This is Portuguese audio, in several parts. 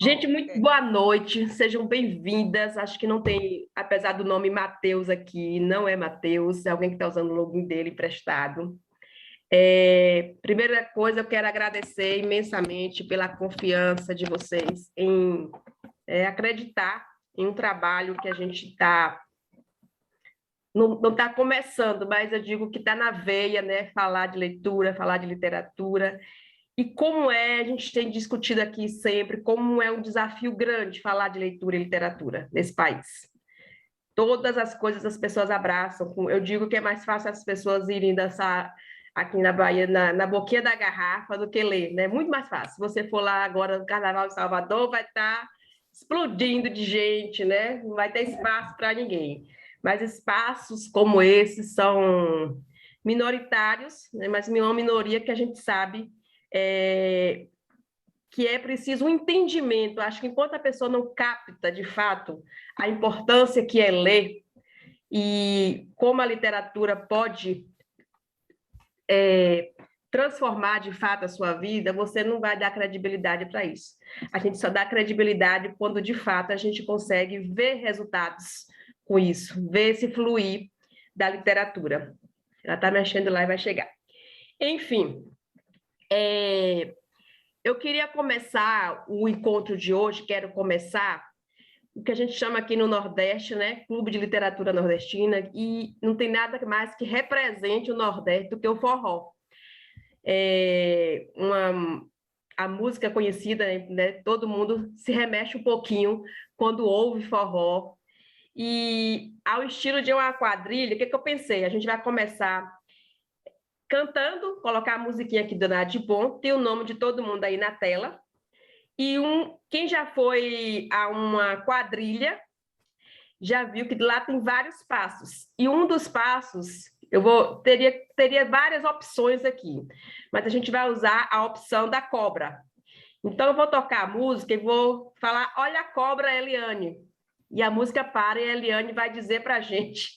Gente, muito boa noite, sejam bem-vindas. Acho que não tem, apesar do nome Matheus aqui, não é Matheus, é alguém que está usando o login dele emprestado. Primeira coisa, eu quero agradecer imensamente pela confiança de vocês em acreditar em um trabalho que a gente está. Não está começando, mas eu digo que está na veia, né? Falar de leitura, falar de literatura. E como a gente tem discutido aqui sempre, como é um desafio grande falar de leitura e literatura nesse país. Todas as coisas as pessoas abraçam. Eu digo que é mais fácil as pessoas irem dançar aqui na Bahia, na boquinha da garrafa, do que ler, né? Muito mais fácil. Se você for lá agora no Carnaval de Salvador, vai estar explodindo de gente, né? Não vai ter espaço para ninguém. Mas espaços como esses são minoritários, né? Mas uma minoria que a gente sabe que é preciso um entendimento. Acho que enquanto a pessoa não capta, de fato, a importância que é ler e como a literatura pode transformar, de fato, a sua vida, você não vai dar credibilidade para isso. A gente só dá credibilidade quando, de fato, a gente consegue ver resultados com isso, ver esse fluir da literatura. Ela está mexendo lá e vai chegar. Enfim, eu queria começar o encontro de hoje, quero começar o que a gente chama aqui no Nordeste, né? Clube de Literatura Nordestina, e não tem nada mais que represente o Nordeste do que o forró. A música conhecida, né? Todo mundo se remexe um pouquinho quando ouve forró. E ao estilo de uma quadrilha, o que eu pensei? A gente vai começar cantando, colocar a musiquinha aqui do Nadibom, tem o nome de todo mundo aí na tela. E quem já foi a uma quadrilha já viu que lá tem vários passos. E um dos passos, teria várias opções aqui, mas a gente vai usar a opção da cobra. Então, eu vou tocar a música e vou falar, olha a cobra, Eliane. E a música para e a Eliane vai dizer para a gente.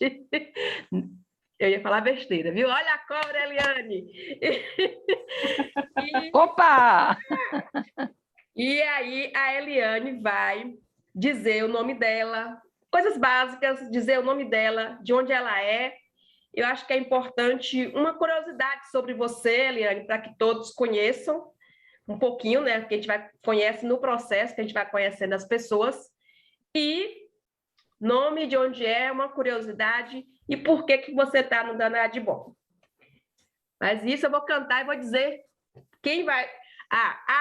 Eu ia falar besteira, viu? Olha a cobra, Eliane! Opa! E aí a Eliane vai dizer o nome dela, coisas básicas, dizer o nome dela, de onde ela é. Eu acho que é importante uma curiosidade sobre você, Eliane, para que todos conheçam um pouquinho, né? Porque a gente conhece no processo, que a gente vai conhecendo as pessoas. E nome, de onde é, uma curiosidade e por que você está no Danado de Bom. Mas isso eu vou cantar e vou dizer quem vai...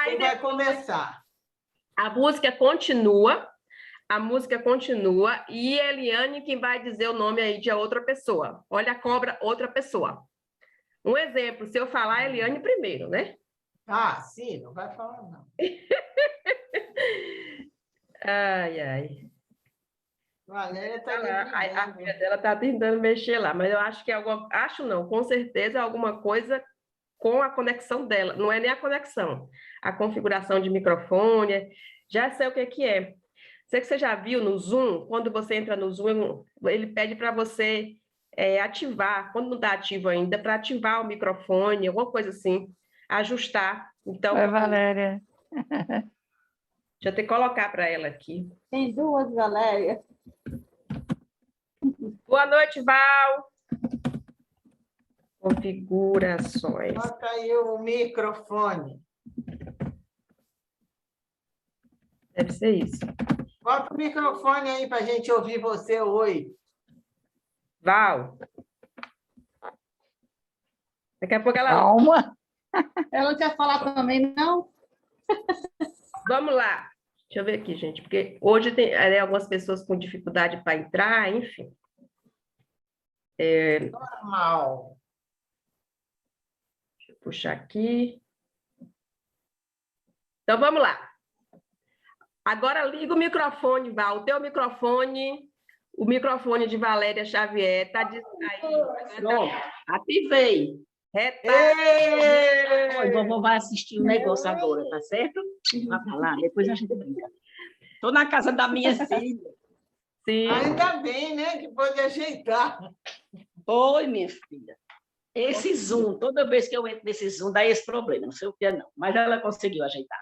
Quem vai começar? A música continua e Eliane quem vai dizer o nome aí de outra pessoa. Olha a cobra, outra pessoa. Um exemplo, se eu falar Eliane primeiro, né? Ah, sim, não vai falar não. Ai, ai. Valéria está a filha dela está tentando mexer lá, mas eu acho que acho não, com certeza é alguma coisa com a conexão dela. Não é nem a conexão, a configuração de microfone. Já sei o que é. Sei que você já viu no Zoom, quando você entra no Zoom, ele pede para você ativar, quando não está ativo ainda, para ativar o microfone, alguma coisa assim, ajustar. Então, Oi, Valéria. deixa eu até colocar para ela aqui. Tem duas, Valéria. Boa noite, Val. Configurações. Bota aí o microfone. Deve ser isso. Bota o microfone aí para a gente ouvir você. Oi. Val. Daqui a pouco ela... Calma. Ela não quer falar também, não? Vamos lá. Deixa eu ver aqui, gente, porque hoje tem algumas pessoas com dificuldade para entrar, enfim. Normal. Deixa eu puxar aqui. Então, vamos lá. Agora liga o microfone, Val. O teu microfone, o microfone de Valéria Xavier, está aí. Pronto, ativei. Oi, Vovó vai assistir um negócio agora, tá certo? Vai falar, depois a gente brinca. Estou na casa da minha filha. Sim. Ainda bem, né? Que pode ajeitar. Oi, minha filha. Esse Zoom, toda vez que eu entro nesse Zoom, dá esse problema, não sei o que é não. Mas ela conseguiu ajeitar.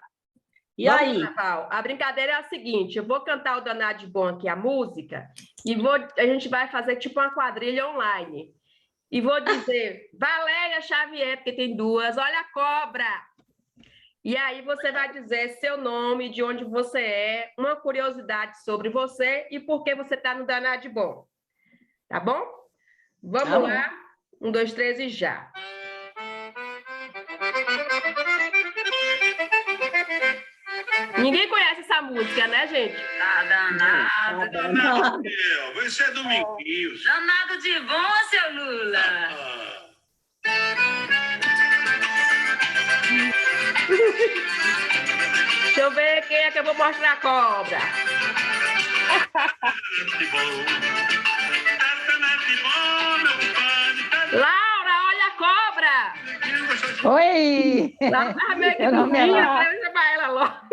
E aí? Lá, Val. A brincadeira é a seguinte: eu vou cantar o Danado de Bom aqui, a música, e a gente vai fazer tipo uma quadrilha online. E vou dizer, Valéria Xavier, porque tem duas, olha a cobra. E aí você vai dizer seu nome, de onde você é, uma curiosidade sobre você e por que você está no Danado de Bom. Tá bom? Vamos Tá bom. lá. 1, 2, 3 e já. Ninguém conhece essa música, né, gente? Tá danado. Danado. Vai ser Dominguinhos. Danado de bom, seu Lula. Deixa eu ver quem é que eu vou mostrar a cobra. Laura, olha a cobra! Oi! Laura tá meio que Meu nome é dormindo, Laura. eu chamar ela logo.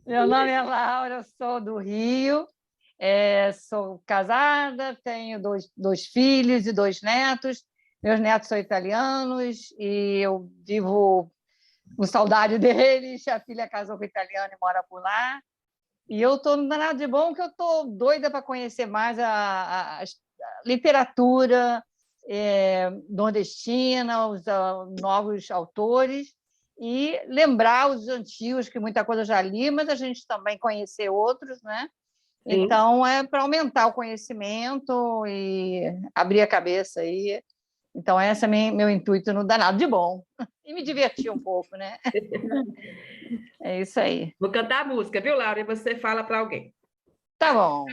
Meu nome é Laura, eu sou do Rio, sou casada, tenho dois filhos e 2 netos. Meus netos são italianos e eu vivo com saudade deles. A filha casou com italiano e mora por lá. E eu estou no Danado de Bom, que eu estou doida para conhecer mais a literatura nordestina, os novos autores, e lembrar os antigos, que muita coisa eu já li, mas a gente também conhecer outros, né? Sim. Então, é para aumentar o conhecimento e abrir a cabeça aí. Então, esse é meu intuito no Danado de Bom. E me divertir um pouco, né? É isso aí. Vou cantar a música, viu, Laura? E você fala para alguém. Tá bom.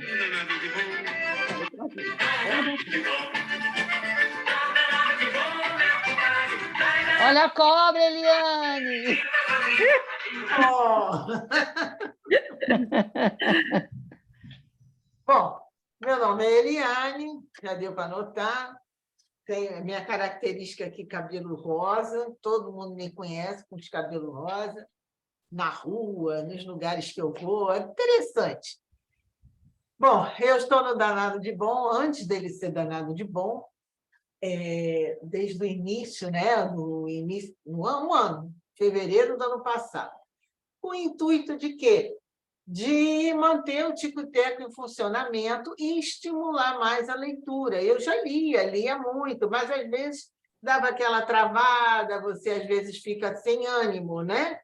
Olha a cobra, Eliane! Oh. Bom, meu nome é Eliane, já deu para notar. Tem a minha característica aqui, cabelo rosa. Todo mundo me conhece com os cabelos rosa. Na rua, nos lugares que eu vou. É interessante. Bom, eu estou no Danado de Bom, antes dele ser Danado de Bom, desde o início, né? No ano, fevereiro do ano passado. Com o intuito de quê? De manter o Tico-Teco em funcionamento e estimular mais a leitura. Eu já lia muito, mas às vezes dava aquela travada, você às vezes fica sem ânimo, né?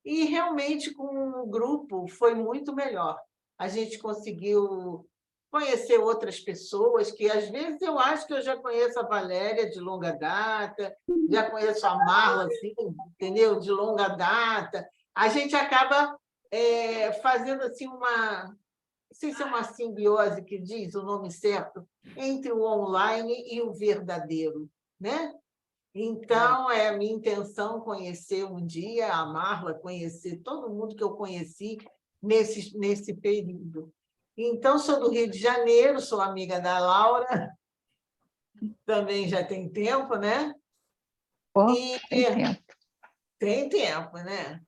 E realmente com o grupo foi muito melhor. A gente conseguiu conhecer outras pessoas que às vezes eu acho que eu já conheço a Valéria de longa data, já conheço a Marla, assim, entendeu? De longa data. A gente acaba fazendo assim uma, não sei se é uma simbiose que diz o nome certo, entre o online e o verdadeiro, né? Então, é a minha intenção conhecer um dia a Marla, conhecer todo mundo que eu conheci nesse período. Então, sou do Rio de Janeiro, sou amiga da Laura, também já tem tempo, né? Tem tempo. Tem tempo, né?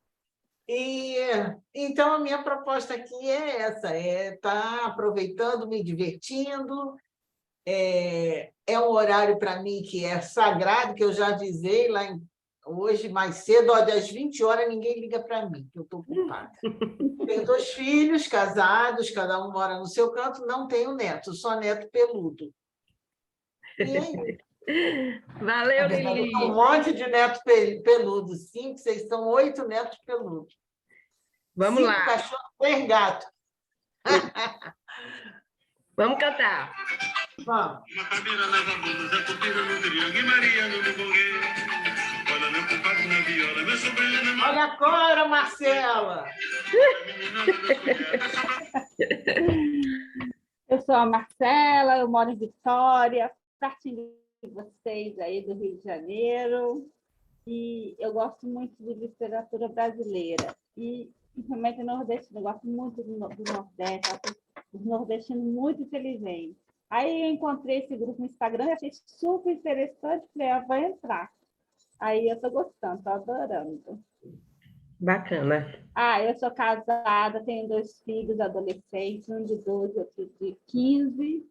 Então, a minha proposta aqui é essa, estar aproveitando, me divertindo. É um horário para mim que é sagrado, que eu já avisei hoje, mais cedo, às 20 horas, ninguém liga para mim, que eu estou ocupada. Tenho 2 filhos casados, cada um mora no seu canto, não tenho neto, só neto peludo. E aí? Valeu, Na verdade, eu tenho um Lili. monte de neto peludo, 5, 6, são 8 netos peludos. Vamos 5 lá. cachorros, 3 gatos. Vamos cantar. Vamos. Macabeira leva blues, a copina no triângulo e Mariano no bonguê. Olha meu compadre na viola, meu sobrinho na Olha a cora, Marcela! Eu sou a Marcela, eu moro em Vitória, pertinho de vocês aí do Rio de Janeiro, e eu gosto muito de literatura brasileira, e principalmente nordestina, eu gosto muito do Nordeste, acho os nordestinos muito inteligentes. Aí eu encontrei esse grupo no Instagram e achei super interessante, falei, vai entrar. Aí eu estou gostando, estou adorando. Bacana. Eu sou casada, tenho 2 filhos adolescentes, um de 12, outro de 15.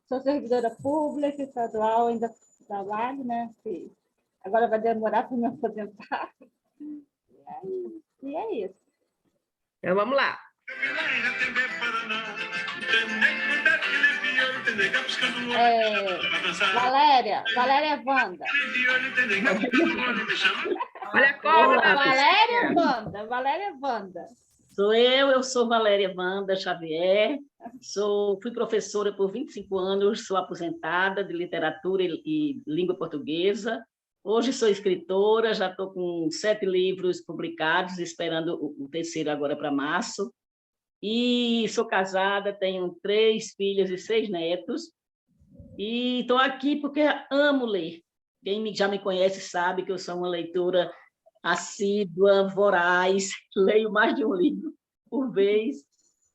Sou servidora pública, estadual, ainda trabalho, né? Agora vai demorar para me aposentar. E é isso. Então, vamos lá. Valéria Wanda. Olha a cobra, Valéria Wanda. Eu sou Valéria Wanda Xavier, fui professora por 25 anos, sou aposentada de literatura e língua portuguesa. Hoje sou escritora, já estou com 7 livros publicados, esperando o terceiro agora para março. E sou casada, tenho 3 filhas e 6 netos. E estou aqui porque amo ler. Quem já me conhece sabe que eu sou uma leitora assídua, voraz, leio mais de um livro por vez,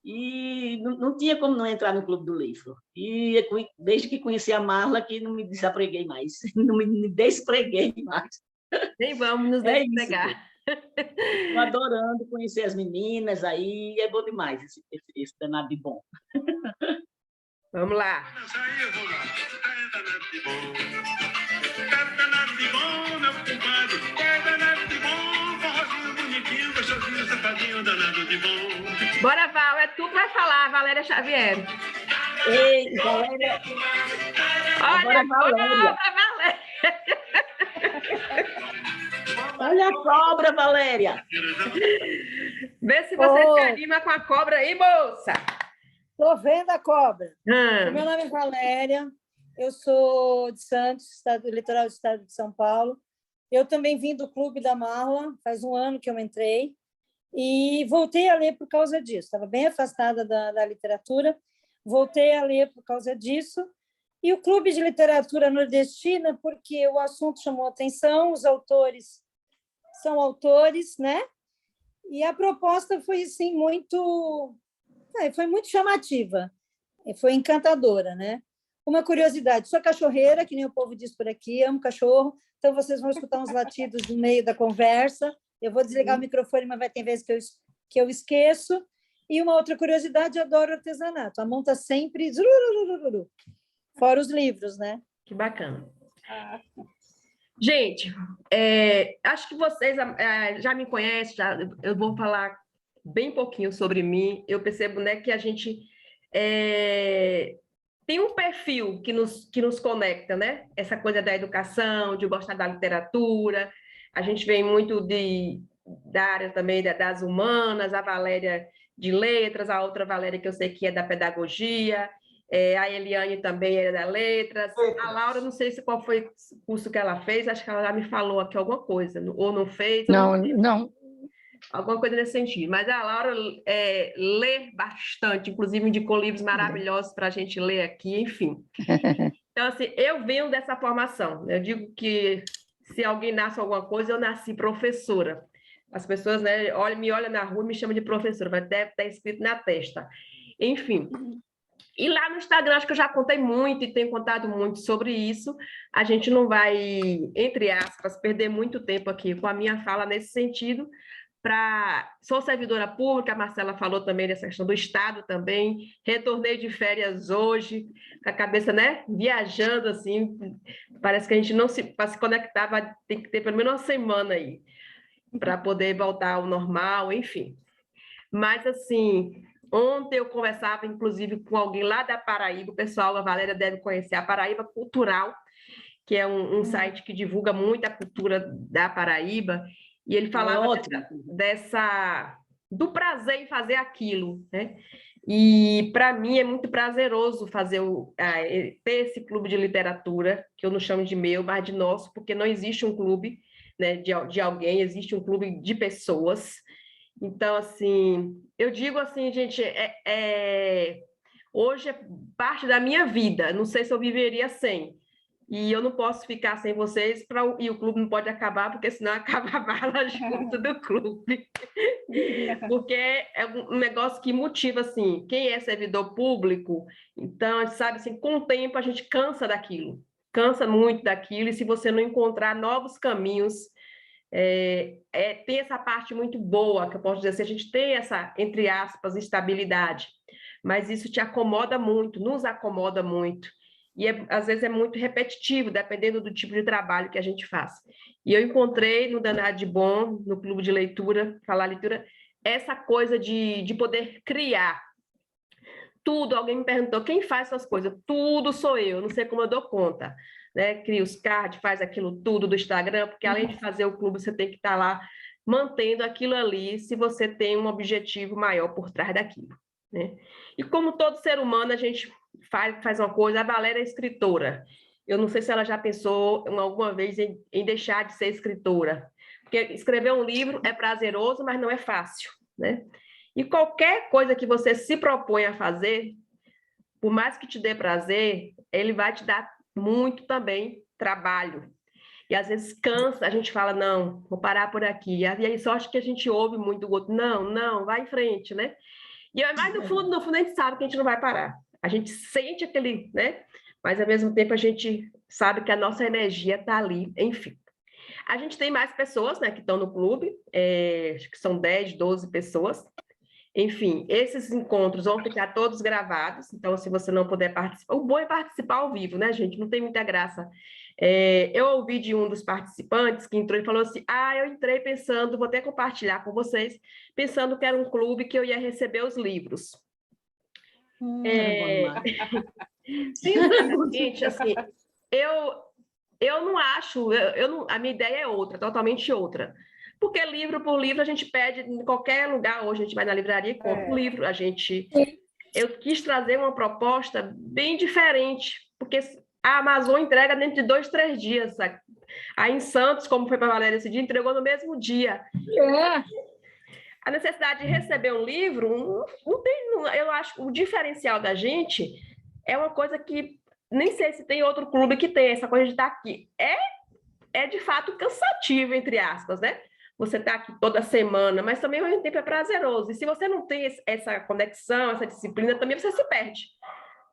e não tinha como não entrar no Clube do Livro. E desde que conheci a Marla, que não me desapreguei mais, não me despreguei mais. Nem vamos nos despregar. Estou adorando conhecer as meninas aí, é bom demais esse danado de bom. Vamos lá. Bora, Val, é tu que vai falar, Valéria Xavier. Ei, Valéria. Olha Agora, Valéria. Olha a cobra, Valéria. Vê se você se anima com a cobra aí, moça. Estou vendo a cobra. Meu nome é Valéria, eu sou de Santos, litoral do estado de São Paulo. Eu também vim do Clube da Marla, faz um ano que eu entrei, e voltei a ler por causa disso. Estava bem afastada da literatura, voltei a ler por causa disso. E o Clube de Literatura Nordestina, porque o assunto chamou atenção, os autores são autores, né? E a proposta foi assim, foi muito chamativa, foi encantadora, né? Uma curiosidade, sou cachorreira, que nem o povo diz por aqui, amo cachorro, então vocês vão escutar uns latidos no meio da conversa, eu vou desligar o microfone, mas vai ter vezes que eu esqueço. E uma outra curiosidade, adoro artesanato, a mão está sempre... Fora os livros, né? Que bacana. Gente, acho que vocês já me conhecem, eu vou falar bem pouquinho sobre mim. Eu percebo, né, que a gente tem um perfil que nos conecta, né? Essa coisa da educação, de gostar da literatura. A gente vem muito da área também das humanas, a Valéria de letras, a outra Valéria que eu sei que é da pedagogia, a Eliane também é da letras, a Laura, não sei qual foi o curso que ela fez, acho que ela já me falou aqui alguma coisa, ou não fez. Não. Alguma coisa nesse sentido. Mas a Laura lê bastante, inclusive indicou livros maravilhosos para a gente ler aqui, enfim. Então, assim, eu venho dessa formação. Eu digo que se alguém nasce alguma coisa, eu nasci professora. As pessoas, né, me olham na rua e me chamam de professora, vai até estar escrito na testa. Enfim. E lá no Instagram, acho que eu já contei muito e tenho contado muito sobre isso. A gente não vai, entre aspas, perder muito tempo aqui com a minha fala nesse sentido. Sou servidora pública, a Marcela falou também dessa questão do Estado também. Retornei de férias hoje, com a cabeça, né, viajando, assim. Parece que a gente para se conectar, tem que ter pelo menos uma semana aí, para poder voltar ao normal, enfim. Mas, assim... Ontem eu conversava, inclusive, com alguém lá da Paraíba, o pessoal, a Valéria deve conhecer, a Paraíba Cultural, que é um site que divulga muito a cultura da Paraíba, e ele falava do prazer em fazer aquilo, né? E, para mim, é muito prazeroso ter esse clube de literatura, que eu não chamo de meu, mas de nosso, porque não existe um clube, né, de alguém, existe um clube de pessoas. Então, assim, eu digo assim, gente, hoje é parte da minha vida, não sei se eu viveria sem, e eu não posso ficar sem vocês, e o clube não pode acabar, porque senão acaba a bala junto do clube, porque é um negócio que motiva, assim, quem é servidor público, então, a gente sabe, assim, com o tempo a gente cansa muito daquilo, e se você não encontrar novos caminhos, tem essa parte muito boa, que eu posso dizer assim, a gente tem essa, entre aspas, estabilidade, mas isso te acomoda muito, nos acomoda muito, e às vezes é muito repetitivo, dependendo do tipo de trabalho que a gente faz. E eu encontrei no Danado de Bom, no Clube de Leitura, Falar Leitura, essa coisa de poder criar tudo. Alguém me perguntou, quem faz essas coisas? Tudo sou eu, não sei como eu dou conta. Né? Cria os cards, faz aquilo tudo do Instagram, porque além de fazer o clube, você tem que estar lá mantendo aquilo ali, se você tem um objetivo maior por trás daquilo. Né? E como todo ser humano, a gente faz uma coisa. A Valéria é escritora. Eu não sei se ela já pensou alguma vez em deixar de ser escritora, porque escrever um livro é prazeroso, mas não é fácil, né? E qualquer coisa que você se propõe a fazer, por mais que te dê prazer, ele vai te dar muito também trabalho. E às vezes cansa, a gente fala, não, vou parar por aqui. E aí só acho que a gente ouve muito o outro, não, vai em frente, né? Mas no fundo, a gente sabe que a gente não vai parar. A gente sente aquele, né? Mas ao mesmo tempo a gente sabe que a nossa energia está ali, enfim. A gente tem mais pessoas, né, que estão no clube, acho que são 10, 12 pessoas. Enfim, esses encontros vão ficar todos gravados, então se você não puder participar, o bom é participar ao vivo, né, gente? Não tem muita graça. Eu ouvi de um dos participantes que entrou e falou assim, eu entrei pensando, vou até compartilhar com vocês, pensando que era um clube que eu ia receber os livros. Sinceramente, assim, eu não acho, a minha ideia é outra, totalmente outra. Porque livro por livro a gente pede em qualquer lugar, hoje a gente vai na livraria e compra um livro. Eu quis trazer uma proposta bem diferente, porque a Amazon entrega dentro de 2, 3 dias. Sabe? Aí em Santos, como foi para a Valéria esse dia, entregou no mesmo dia. A necessidade de receber um livro, não tem, eu acho que o diferencial da gente é uma coisa que nem sei se tem outro clube que tem essa coisa de estar aqui. É de fato cansativo, entre aspas, né? Você está aqui toda semana, mas também ao mesmo tempo é prazeroso. E se você não tem essa conexão, essa disciplina, também você se perde.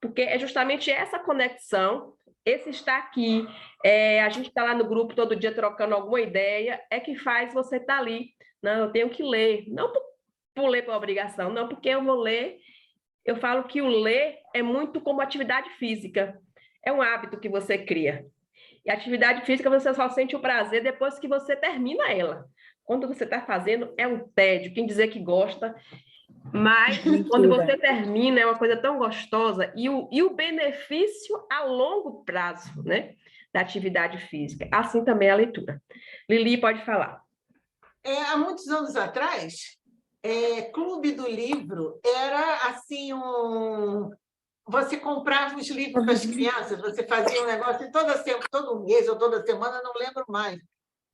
Porque é justamente essa conexão, esse estar aqui, a gente está lá no grupo todo dia trocando alguma ideia, é que faz você estar ali. Não, eu tenho que ler. Não por ler por obrigação, não, porque eu vou ler. Eu falo que o ler é muito como atividade física. É um hábito que você cria. E a atividade física você só sente o prazer depois que você termina ela. Quando você está fazendo, é um tédio. Quem dizer que gosta, mas quando você termina, é uma coisa tão gostosa. E o benefício a longo prazo, né, da atividade física. Assim também é a leitura. Lili, pode falar. Há muitos anos atrás, Clube do Livro era assim Você comprava os livros das crianças, você fazia um negócio e todo mês ou toda semana, não lembro mais,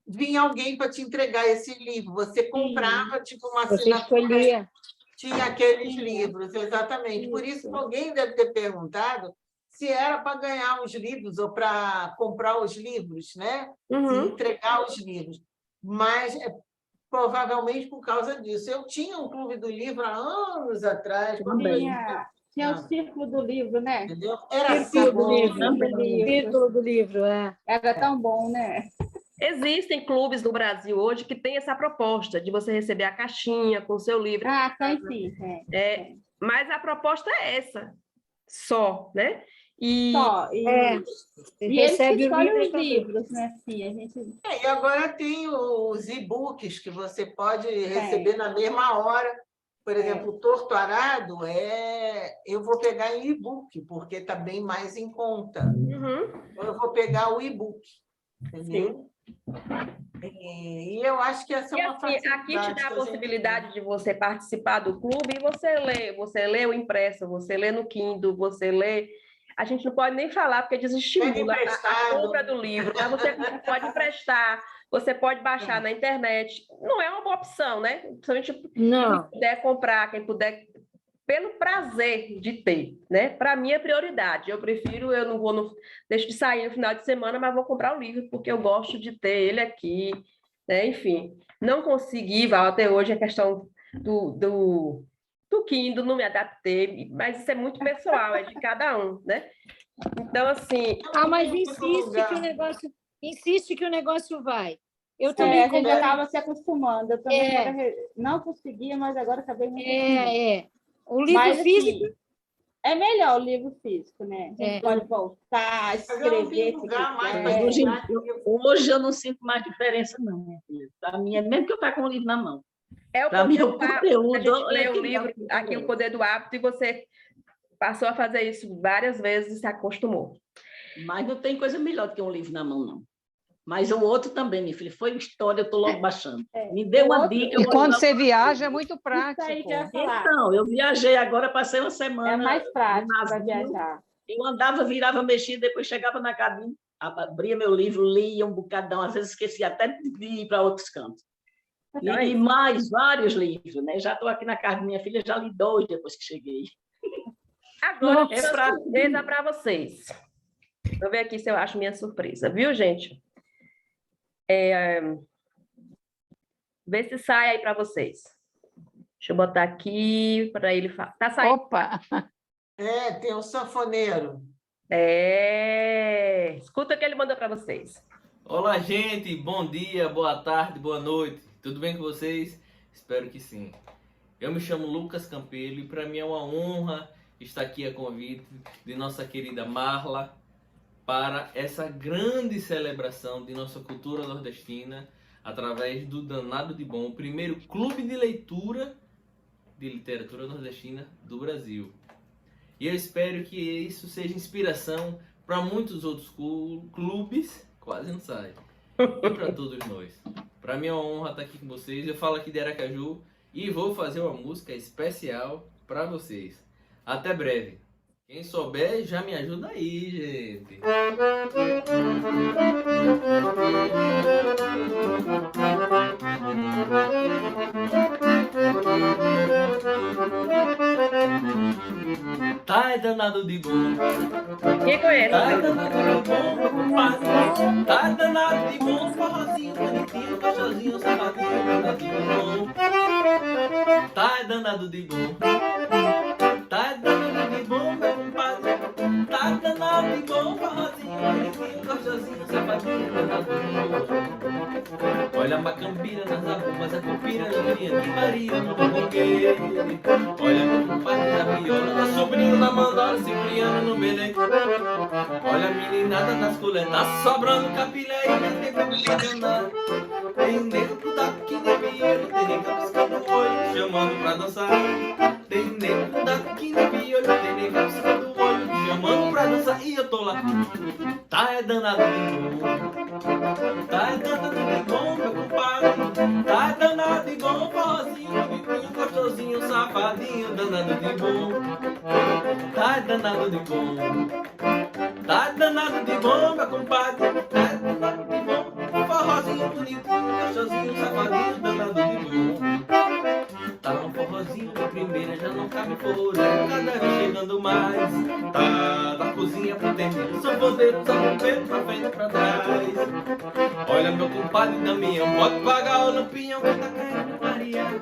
vinha alguém para te entregar esse livro. Você comprava, tipo, uma assinatura. Você escolhia. Tinha aqueles livros, exatamente. Por isso, alguém deve ter perguntado se era para ganhar os livros ou para comprar os livros, né? Entregar os livros. Mas provavelmente por causa disso. Eu tinha um clube do livro há anos atrás. Tinha o Círculo do Livro, né? Entendeu? Era Círculo do Livro, Era tão bom, né? Existem clubes no Brasil hoje que têm essa proposta de você receber a caixinha com o seu livro. Tem sim. Mas a proposta é essa, só, né? E eles escolhem os livros, né? Sim, a gente... E agora tem os e-books que você pode receber na mesma hora. Por exemplo, o Torto Arado eu vou pegar em e-book, porque está bem mais em conta. Eu vou pegar o e-book, entendeu? E eu acho que essa é uma facilidade. Aqui te dá a possibilidade de você participar do clube e você lê o impresso, você lê no Kindle, você lê... A gente não pode nem falar, porque desestimula a compra do livro. Mas você pode emprestar, você pode baixar na internet. Não é uma boa opção, né? Principalmente quem puder comprar, quem puder... Pelo prazer de ter, né? Para mim é prioridade. Eu prefiro, eu não deixo de sair no final de semana, mas vou comprar o livro, porque eu gosto de ter ele aqui, né? Enfim, não consegui, Val, até hoje a questão do Kindle, não me adaptei, mas isso é muito pessoal, é de cada um, né? Então, assim... mas insiste que o negócio vai. Eu também a gente acaba se acostumando. Eu também não conseguia, mas agora acabei muito. O livro físico... É melhor o livro físico, né? A gente pode voltar, escrever se quiser. Hoje eu não sinto mais diferença, não, minha filha. Para mim, é mesmo que eu estou com o livro na mão. É o Para mim, o conteúdo. A gente lê o é livro, aqui, O Poder do Hábito, e você passou a fazer isso várias vezes e se acostumou. Mas não tem coisa melhor do que um livro na mão, não. Mas o outro também, minha filha, foi história, eu estou logo baixando. Me deu uma dica. E quando você viaja, é muito prático. Isso aí que eu ia falar. Então, eu viajei agora, passei uma semana. É mais prático para viajar. Eu andava, virava, mexia, depois chegava na cabine, abria meu livro, lia um bocadão, às vezes esquecia até de ir para outros cantos. E mais vários livros, né? Já estou aqui na casa da minha filha, já li 2 depois que cheguei. Agora, é surpresa para vocês. Vou ver aqui se eu acho minha surpresa, viu, gente? Vê se sai aí para vocês. Deixa eu botar aqui para ele falar. Tá saindo. Opa! Tem um sanfoneiro. Escuta o que ele mandou para vocês. Olá, gente. Bom dia, boa tarde, boa noite. Tudo bem com vocês? Espero que sim. Eu me chamo Lucas Campelo e para mim é uma honra estar aqui a convite de nossa querida Marla para essa grande celebração de nossa cultura nordestina através do Danado de Bom, o primeiro clube de leitura de literatura nordestina do Brasil. E eu espero que isso seja inspiração para muitos outros clubes, quase não sai, e para todos nós. Para mim é uma honra estar aqui com vocês. Eu falo aqui de Aracaju e vou fazer uma música especial para vocês. Até breve. Quem souber, já me ajuda aí, gente. Tá danado de bom. Quem conhece? Tá danado de bom, compadre. Tá danado de bom, forrozinho bonitinho, gostosinho, safadinho, danadinho bom. Tá danado de bom. Tá danado de bom, meu compadre. Tá danado de bom, forrozinho bonitinho, gostosinho, safadinho, danadinho bom. Olha a macampira nas abumas, a cupira na minha de Maria no banquete. Olha meu compadre na viola, meu sobrinho na mandola, Cipriano no belém. Olha a meninada nas coletas, sobrando capilé e a nega milionária. Tem nego daqui na viola, tem nega piscando o olho, chamando pra dançar. Tem nego daqui na viola, tem nega piscando o olho, chamando pra dançar. E eu tô lá. Tá danado de bom. Tá danado de bom, meu compadre. Tá danado de bom, forrozinho, bonitinho, gostosinho, safadinho, danado de bom. Tá danado de bom. Tá danado de bom, meu compadre. Tá danado de bom, forrozinho, bonitinho, gostosinho, safadinho, danado de bom. Tá um forrozinho de primeira, já não cabe fora, cada vez chegando mais. Tá da cozinha pro terreiro, sanfoneiro, sanfoneiro, pra frente e pra trás. Olha meu compadre Damião, pode pagar o lampião que tá querendo variar.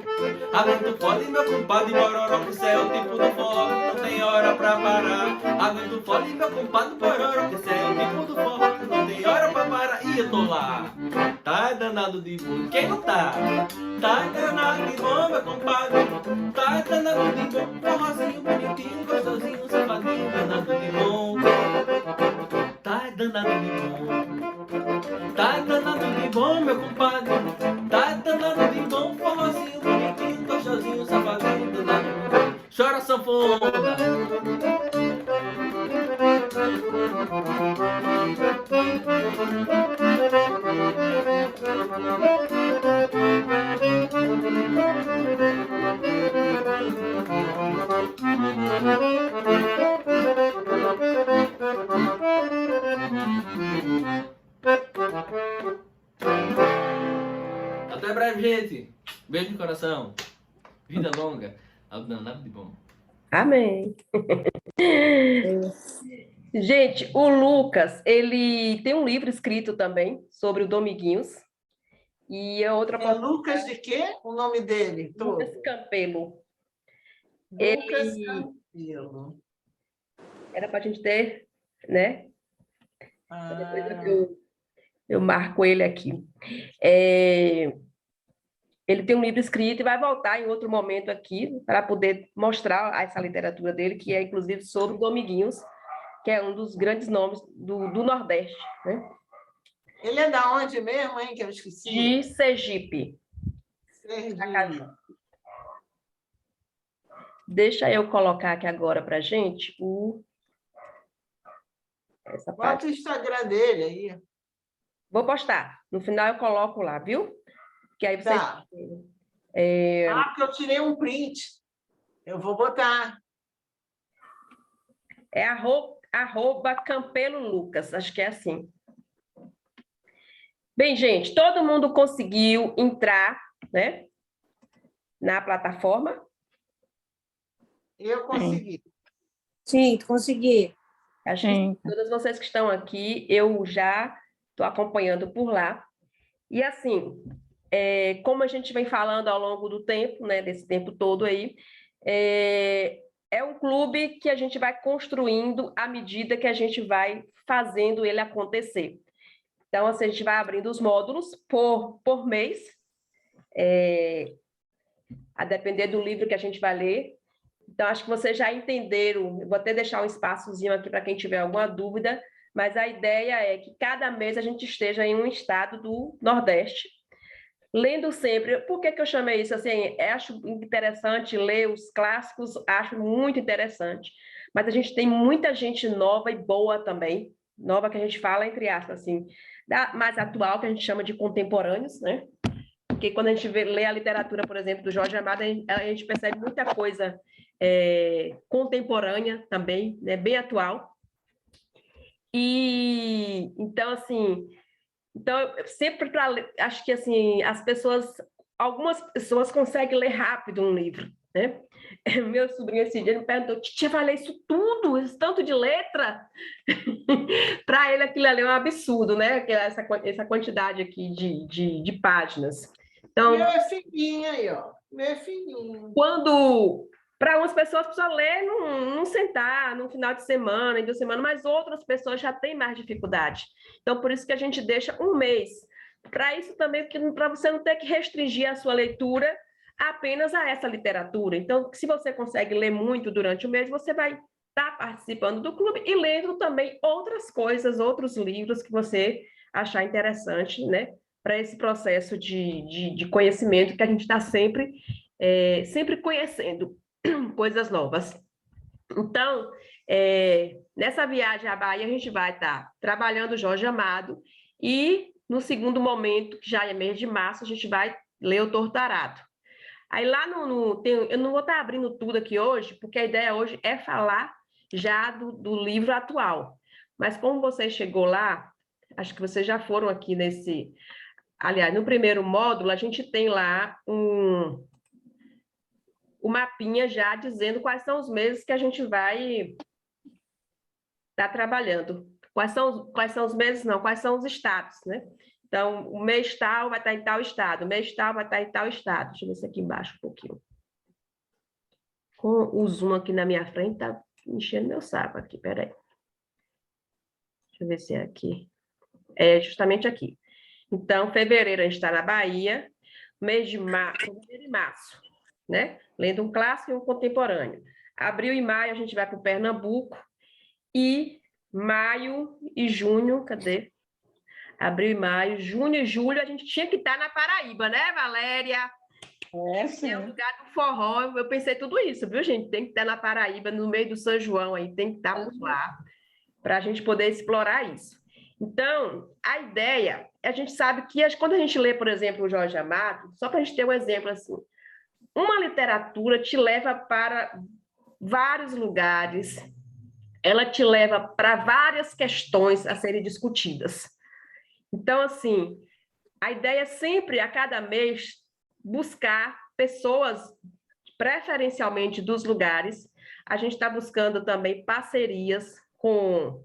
Aguento fole meu compadre Bororó, que cê é o tipo do forró, não tem hora pra parar. Aguento fole meu compadre Bororó, que cê é o tipo do forró, não tem hora pra parar. E eu tô lá, tá danado de bom, quem não tá? Tá danado de bom, meu compadre. Tá danado de bom, forrozinho bonitinho, gostosinho, safadinho, danado de bom. Tá danado de bom. Tá danado de bom, meu compadre. Tá danado de bom, forrozinho bonitinho, gostosinho, safadinho, danado de bom. Chora sanfona. Até breve, gente. Beijo no coração. Vida longa. Ao danado de bom. Amém. Gente, o Lucas, ele tem um livro escrito também sobre o Dominguinhos. E a outra... Lucas de quê? O nome dele? Lucas Campelo. Lucas Campelo. Era para a gente ter, né? Depois eu marco ele aqui. Ele tem um livro escrito e vai voltar em outro momento aqui para poder mostrar essa literatura dele, que é, inclusive, sobre Dominguinhos, que é um dos grandes nomes do Nordeste, né? Ele é da onde mesmo, hein, que eu esqueci? De Sergipe. Sergipe. Deixa eu colocar aqui agora para a gente essa Bota parte. o Instagram dele aí. Vou postar. No final eu coloco lá, viu? Que aí você... Tá. Porque eu tirei um print. Eu vou botar. É arroba Campelo Lucas, acho que é assim. Bem, gente, todo mundo conseguiu entrar, né, na plataforma? Eu consegui. Sim, consegui. Acho que todas vocês que estão aqui, eu já estou acompanhando por lá. E assim, como a gente vem falando ao longo do tempo, né, desse tempo todo aí, é um clube que a gente vai construindo à medida que a gente vai fazendo ele acontecer. Então, assim, a gente vai abrindo os módulos por mês, a depender do livro que a gente vai ler. Então, acho que vocês já entenderam. Eu vou até deixar um espaçozinho aqui para quem tiver alguma dúvida, mas a ideia é que cada mês a gente esteja em um estado do Nordeste, lendo sempre. Por que eu chamei isso? Assim, acho interessante ler os clássicos, acho muito interessante, mas a gente tem muita gente nova e boa também, nova que a gente fala, entre aspas, assim, mais atual, que a gente chama de contemporâneos, né? Porque quando a gente lê a literatura, por exemplo, do Jorge Amado, a gente percebe muita coisa contemporânea também, né? Bem atual. E, então, assim... Então, eu sempre acho que assim, algumas pessoas conseguem ler rápido um livro, né? Meu sobrinho esse dia me perguntou: tia, vai ler isso tudo, esse tanto de letra? Para ele aquilo ali é um absurdo, né? Essa quantidade aqui de páginas. Então, Meu é fininho aí, ó. Meu é fininho. Para algumas pessoas precisa ler num sentar, num final de semana, em 2 semanas, mas outras pessoas já têm mais dificuldade. Então, por isso que a gente deixa um mês. Para isso também, para você não ter que restringir a sua leitura apenas a essa literatura. Então, se você consegue ler muito durante o mês, você vai estar participando do clube e lendo também outras coisas, outros livros que você achar interessante, né? Para esse processo de conhecimento que a gente está sempre conhecendo coisas novas. Então, nessa viagem à Bahia, a gente vai estar trabalhando Jorge Amado e, no segundo momento, que já é mês de março, a gente vai ler o Torturado. Aí lá eu não vou estar abrindo tudo aqui hoje, porque a ideia hoje é falar já do livro atual. Mas como você chegou lá, acho que vocês já foram aqui aliás, no primeiro módulo, a gente tem lá o mapinha já dizendo quais são os meses que a gente vai estar trabalhando. Quais são os meses? Não, quais são os estados, né? Então, o mês tal vai estar em tal estado, o mês tal vai estar em tal estado. Deixa eu ver se aqui embaixo um pouquinho. Com o zoom aqui na minha frente, está enchendo meu saco aqui, peraí. Deixa eu ver se é aqui. É justamente aqui. Então, fevereiro a gente está na Bahia, mês de fevereiro e março, né? Lendo um clássico e um contemporâneo. Abril e maio a gente vai para o Pernambuco e maio e junho, cadê? Abril e maio, junho e julho a gente tinha que estar na Paraíba, né, Valéria? Sim. É o lugar do forró, eu pensei tudo isso, viu, gente? Tem que estar na Paraíba, no meio do São João aí, tem que estar por lá, para a gente poder explorar isso. Então, a ideia, a gente sabe que quando a gente lê, por exemplo, o Jorge Amado, só para a gente ter um exemplo assim, uma literatura te leva para vários lugares, ela te leva para várias questões a serem discutidas. Então, assim, a ideia é sempre, a cada mês, buscar pessoas, preferencialmente dos lugares. A gente está buscando também parcerias com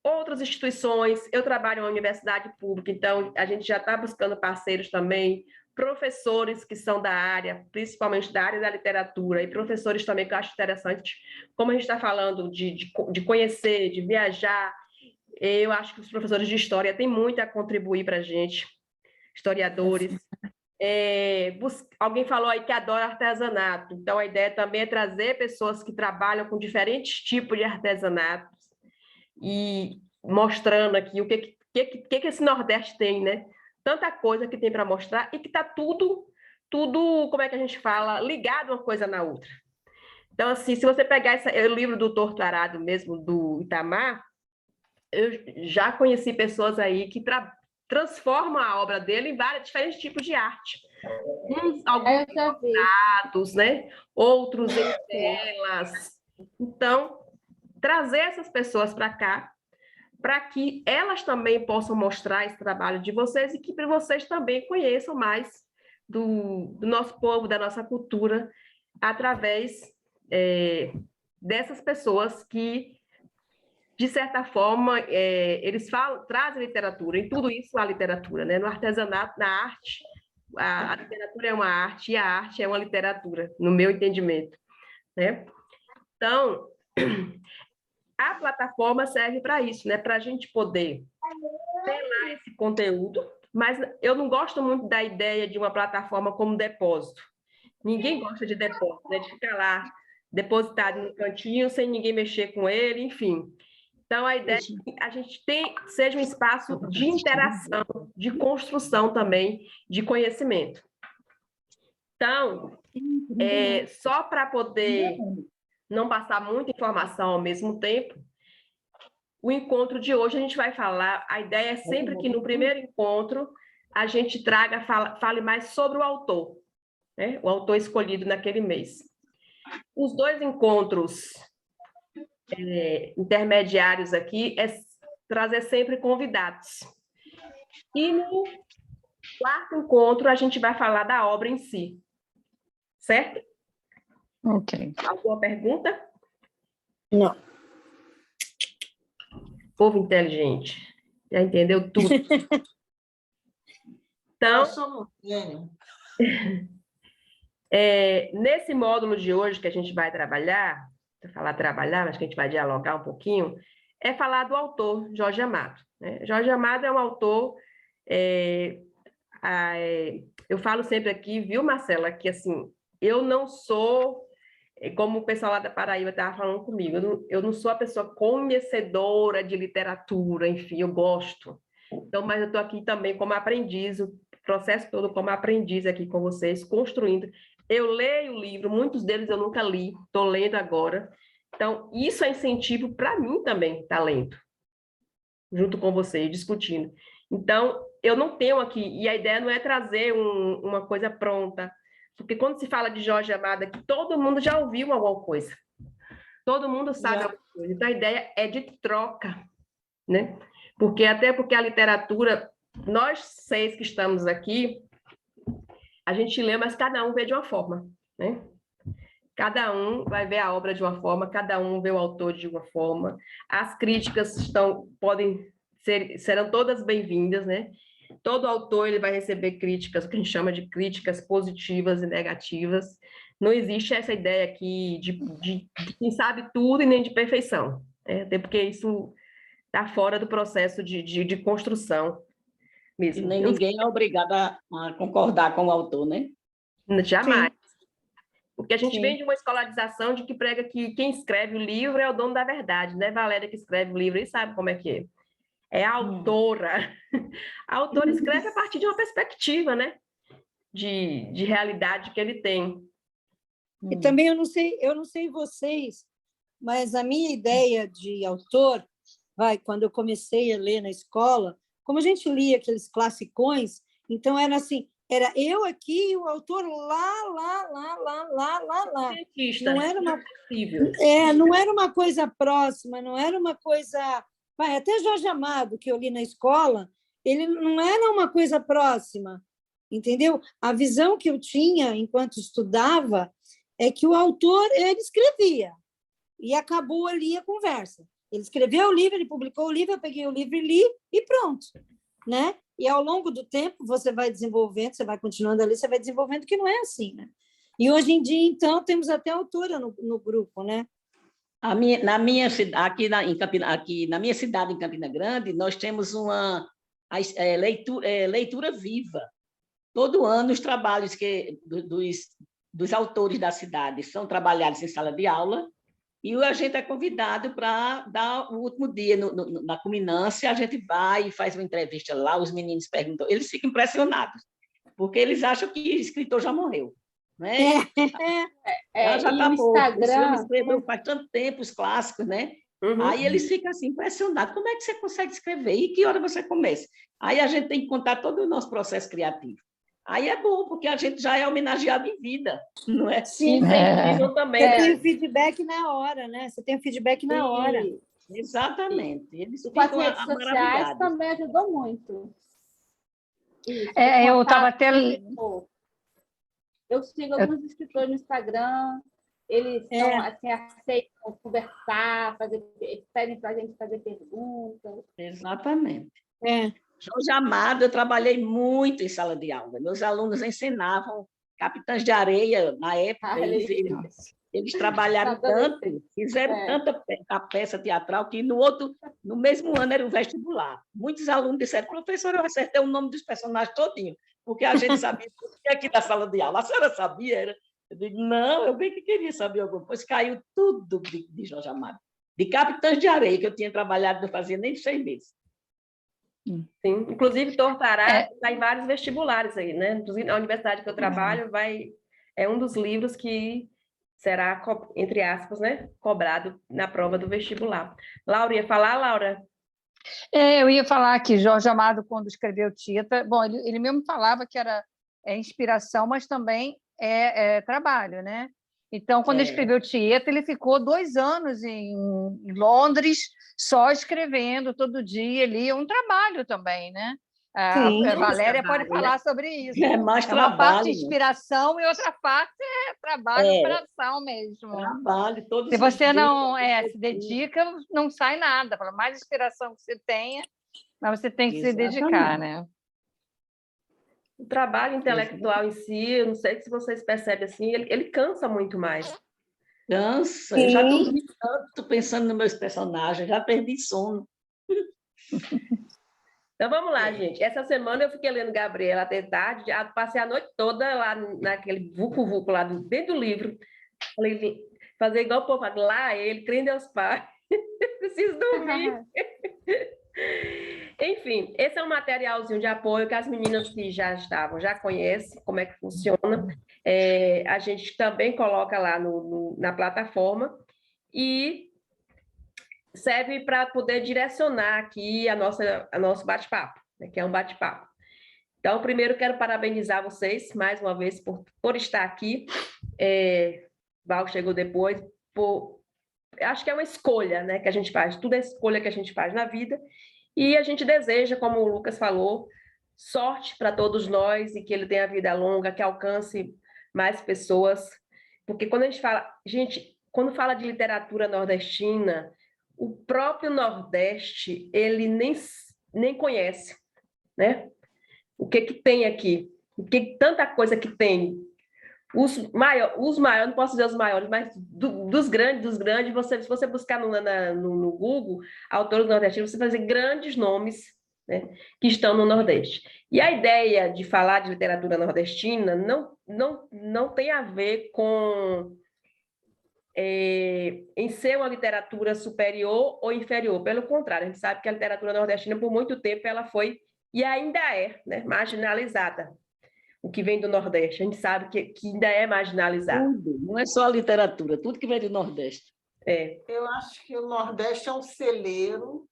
outras instituições. Eu trabalho na universidade pública, então a gente já está buscando parceiros também, professores que são da área, principalmente da área da literatura, e professores também que eu acho interessante, como a gente está falando de conhecer, de viajar, eu acho que os professores de história têm muito a contribuir para a gente, historiadores. Alguém falou aí que adora artesanato, então a ideia também é trazer pessoas que trabalham com diferentes tipos de artesanatos e mostrando aqui o que esse Nordeste tem, né? Tanta coisa que tem para mostrar e que está tudo, como é que a gente fala, ligado uma coisa na outra. Então, assim, se você pegar o livro do Torto Arado mesmo, do Itamar, eu já conheci pessoas aí que transformam a obra dele em vários diferentes tipos de arte. Alguns dados, né? Outros em telas. Então, trazer essas pessoas para cá, para que elas também possam mostrar esse trabalho de vocês e que vocês também conheçam mais do nosso povo, da nossa cultura, através dessas pessoas que, de certa forma, eles trazem literatura, em tudo isso há literatura, né? No artesanato, na arte, a literatura é uma arte e a arte é uma literatura, no meu entendimento, né? Então, a plataforma serve para isso, né? Para a gente poder ter lá esse conteúdo, mas eu não gosto muito da ideia de uma plataforma como depósito. Ninguém gosta de depósito, né? De ficar lá depositado no cantinho, sem ninguém mexer com ele, enfim. Então, a ideia é que a gente seja um espaço de interação, de construção também, de conhecimento. Então, só para poder não passar muita informação ao mesmo tempo, o encontro de hoje a gente vai falar, a ideia é sempre que no primeiro encontro a gente fale mais sobre o autor, né? O autor escolhido naquele mês. Os 2 encontros intermediários aqui é trazer sempre convidados. E no 4º encontro a gente vai falar da obra em si, certo? Ok. Alguma pergunta? Não. Povo inteligente. Já entendeu tudo. Então, Nós somos gênio. Nesse módulo de hoje que a gente vai trabalhar, mas que a gente vai dialogar um pouquinho, é falar do autor, Jorge Amado, né? Jorge Amado é um autor, eu falo sempre aqui, viu, Marcela, que assim, eu não sou, como o pessoal lá da Paraíba estava falando comigo, eu não sou a pessoa conhecedora de literatura, enfim, eu gosto. Então, mas eu estou aqui também como aprendiz, o processo todo como aprendiz aqui com vocês, construindo. Eu leio o livro, muitos deles eu nunca li, estou lendo agora. Então, isso é incentivo para mim também, estar lendo, junto com vocês, discutindo. Então, eu não tenho aqui, e a ideia não é trazer uma coisa pronta, porque quando se fala de Jorge Amado aqui, todo mundo já ouviu alguma coisa. Todo mundo sabe alguma coisa. Então, a ideia é de troca, né? Até porque a literatura, nós 6 que estamos aqui, a gente lê, mas cada um vê de uma forma, né? Cada um vai ver a obra de uma forma, cada um vê o autor de uma forma. As críticas serão todas bem-vindas, né? Todo autor ele vai receber críticas, o que a gente chama de críticas positivas e negativas. Não existe essa ideia aqui de quem sabe tudo e nem de perfeição, né? Até porque isso está fora do processo de construção mesmo. E nem ninguém é obrigado a concordar com o autor, né? Jamais. Sim. Porque a gente Sim. vem de uma escolarização de que prega que quem escreve o livro é o dono da verdade, né? Valéria que escreve o livro e sabe como é que é. É a autora. A autora escreve a partir de uma perspectiva, né? De realidade que ele tem. E também eu não sei vocês, mas a minha ideia de autor, quando eu comecei a ler na escola, como a gente lia aqueles classicões, então era assim, era eu aqui e o autor lá. Cientista, não era não era uma coisa próxima, não era uma coisa... até Jorge Amado, que eu li na escola, ele não era uma coisa próxima, entendeu? A visão que eu tinha enquanto estudava é que o autor ele escrevia e acabou ali a conversa. Ele escreveu o livro, ele publicou o livro, eu peguei o livro e li e pronto, né? E ao longo do tempo você vai desenvolvendo, você vai continuando ali, você vai desenvolvendo, que não é assim, né? E hoje em dia, então, temos até autora no grupo, né? Na minha cidade, na minha cidade, em Campina Grande, nós temos uma leitura viva. todo ano os trabalhos dos autores da cidade são trabalhados em sala de aula, e a gente é convidado para dar o último dia na culminância, a gente vai e faz uma entrevista lá, os meninos perguntam, eles ficam impressionados, porque eles acham que o escritor já morreu. Né? Já está morto, esse homem escreveu faz tanto tempo os clássicos, né? Aí eles ficam assim, impressionados, como é que você consegue escrever? E que hora você começa? Aí a gente tem que contar todo o nosso processo criativo. Aí é bom, porque a gente já é homenageado em vida, não é? Sim, também. Você tem o feedback na hora, né? Você tem o feedback na hora. Exatamente. Eles com as ficam redes sociais maravilhados. também ajudou muito. Isso, eu estava até... Eu sigo alguns escritores no Instagram, eles são, assim, aceitam conversar, pedem para a gente fazer perguntas. Exatamente. Jorge Amado, eu trabalhei muito em sala de aula. Meus alunos ensinavam Capitães de Areia, na época, eles trabalharam tanto, fizeram tanta a peça teatral que no mesmo ano era o vestibular. Muitos alunos disseram, professor, eu acertei o nome dos personagens todinho, porque a gente sabia tudo aqui da sala de aula. A senhora sabia? Eu digo, não, eu bem que queria saber alguma coisa. Caiu tudo de Jorge Amado. De Capitães de Areia, que eu tinha trabalhado, não fazia nem 6 meses. Sim, inclusive Tortará está em vários vestibulares aí, né? Inclusive, a universidade que eu trabalho é um dos livros que será, entre aspas, né, cobrado na prova do vestibular. Laura, ia falar, Laura? Eu ia falar que Jorge Amado, quando escreveu Tita, bom, ele mesmo falava que era inspiração, mas também é trabalho, né? Então, quando ele escreveu Tieta, ele ficou 2 anos em Londres, só escrevendo todo dia ali, um trabalho também, né? A Valéria pode falar sobre isso. É mais trabalho. Uma parte de inspiração e outra parte é trabalho, operação mesmo. Trabalho, todos se você não se dedica, não sai nada. Por mais inspiração que você tenha, mas você tem que se dedicar, né? O trabalho intelectual em si, eu não sei se vocês percebem assim, ele cansa muito mais. Cansa. Eu já dormi tanto pensando nos meus personagens, já perdi sono. Então, vamos lá, gente. Essa semana eu fiquei lendo Gabriela até tarde, passei a noite toda lá naquele vucu-vucu lá dentro do livro. Falei, fazer igual o povo, lá ele, crê em Deus Pai. Preciso dormir. Enfim, esse é um materialzinho de apoio que as meninas que já conhecem como é que funciona. A gente também coloca lá na plataforma e serve para poder direcionar aqui a nosso bate-papo, né, que é um bate-papo. Então, primeiro, quero parabenizar vocês, mais uma vez, por estar aqui. Val chegou depois, acho que é uma escolha, né, que a gente faz, tudo é escolha que a gente faz na vida, e a gente deseja, como o Lucas falou, sorte para todos nós e que ele tenha vida longa, que alcance mais pessoas, porque quando a gente fala de literatura nordestina, o próprio Nordeste, ele nem conhece, né? O que tem aqui? Tanta coisa que tem. Os maiores, não posso dizer os maiores, mas dos grandes, se você buscar no Google, autores nordestinos, você vai ver grandes nomes, né, que estão no Nordeste. E a ideia de falar de literatura nordestina não tem a ver com em ser uma literatura superior ou inferior. Pelo contrário, a gente sabe que a literatura nordestina, por muito tempo, ela foi, e ainda é, né, marginalizada. O que vem do Nordeste, a gente sabe que ainda é marginalizado. Tudo, não é só a literatura, tudo que vem do Nordeste. Eu acho que o Nordeste é um celeiro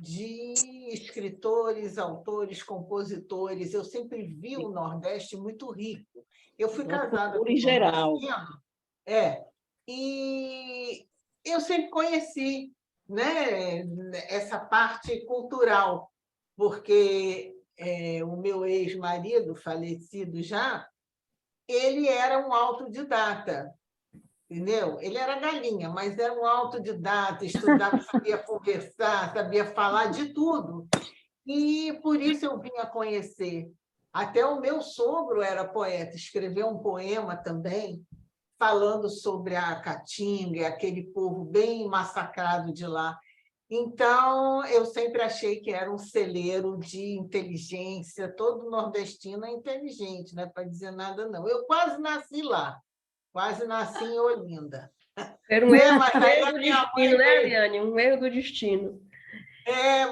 de escritores, autores, compositores. Eu sempre vi o Nordeste muito rico. Eu fui casada com em geral. E eu sempre conheci, né, essa parte cultural, porque o meu ex-marido, falecido já, ele era um autodidata, entendeu? Ele era galinha, mas era um autodidata, estudava, sabia conversar, sabia falar de tudo. E por isso eu vim a conhecer. Até o meu sogro era poeta, escreveu um poema também, falando sobre a Caatinga, aquele povo bem massacrado de lá. Então, eu sempre achei que era um celeiro de inteligência. Todo nordestino é inteligente, não é para dizer nada, não. Eu quase nasci lá, quase nasci em Olinda. Era um erro, mas aí do destino, né, Ariane? Um erro do destino.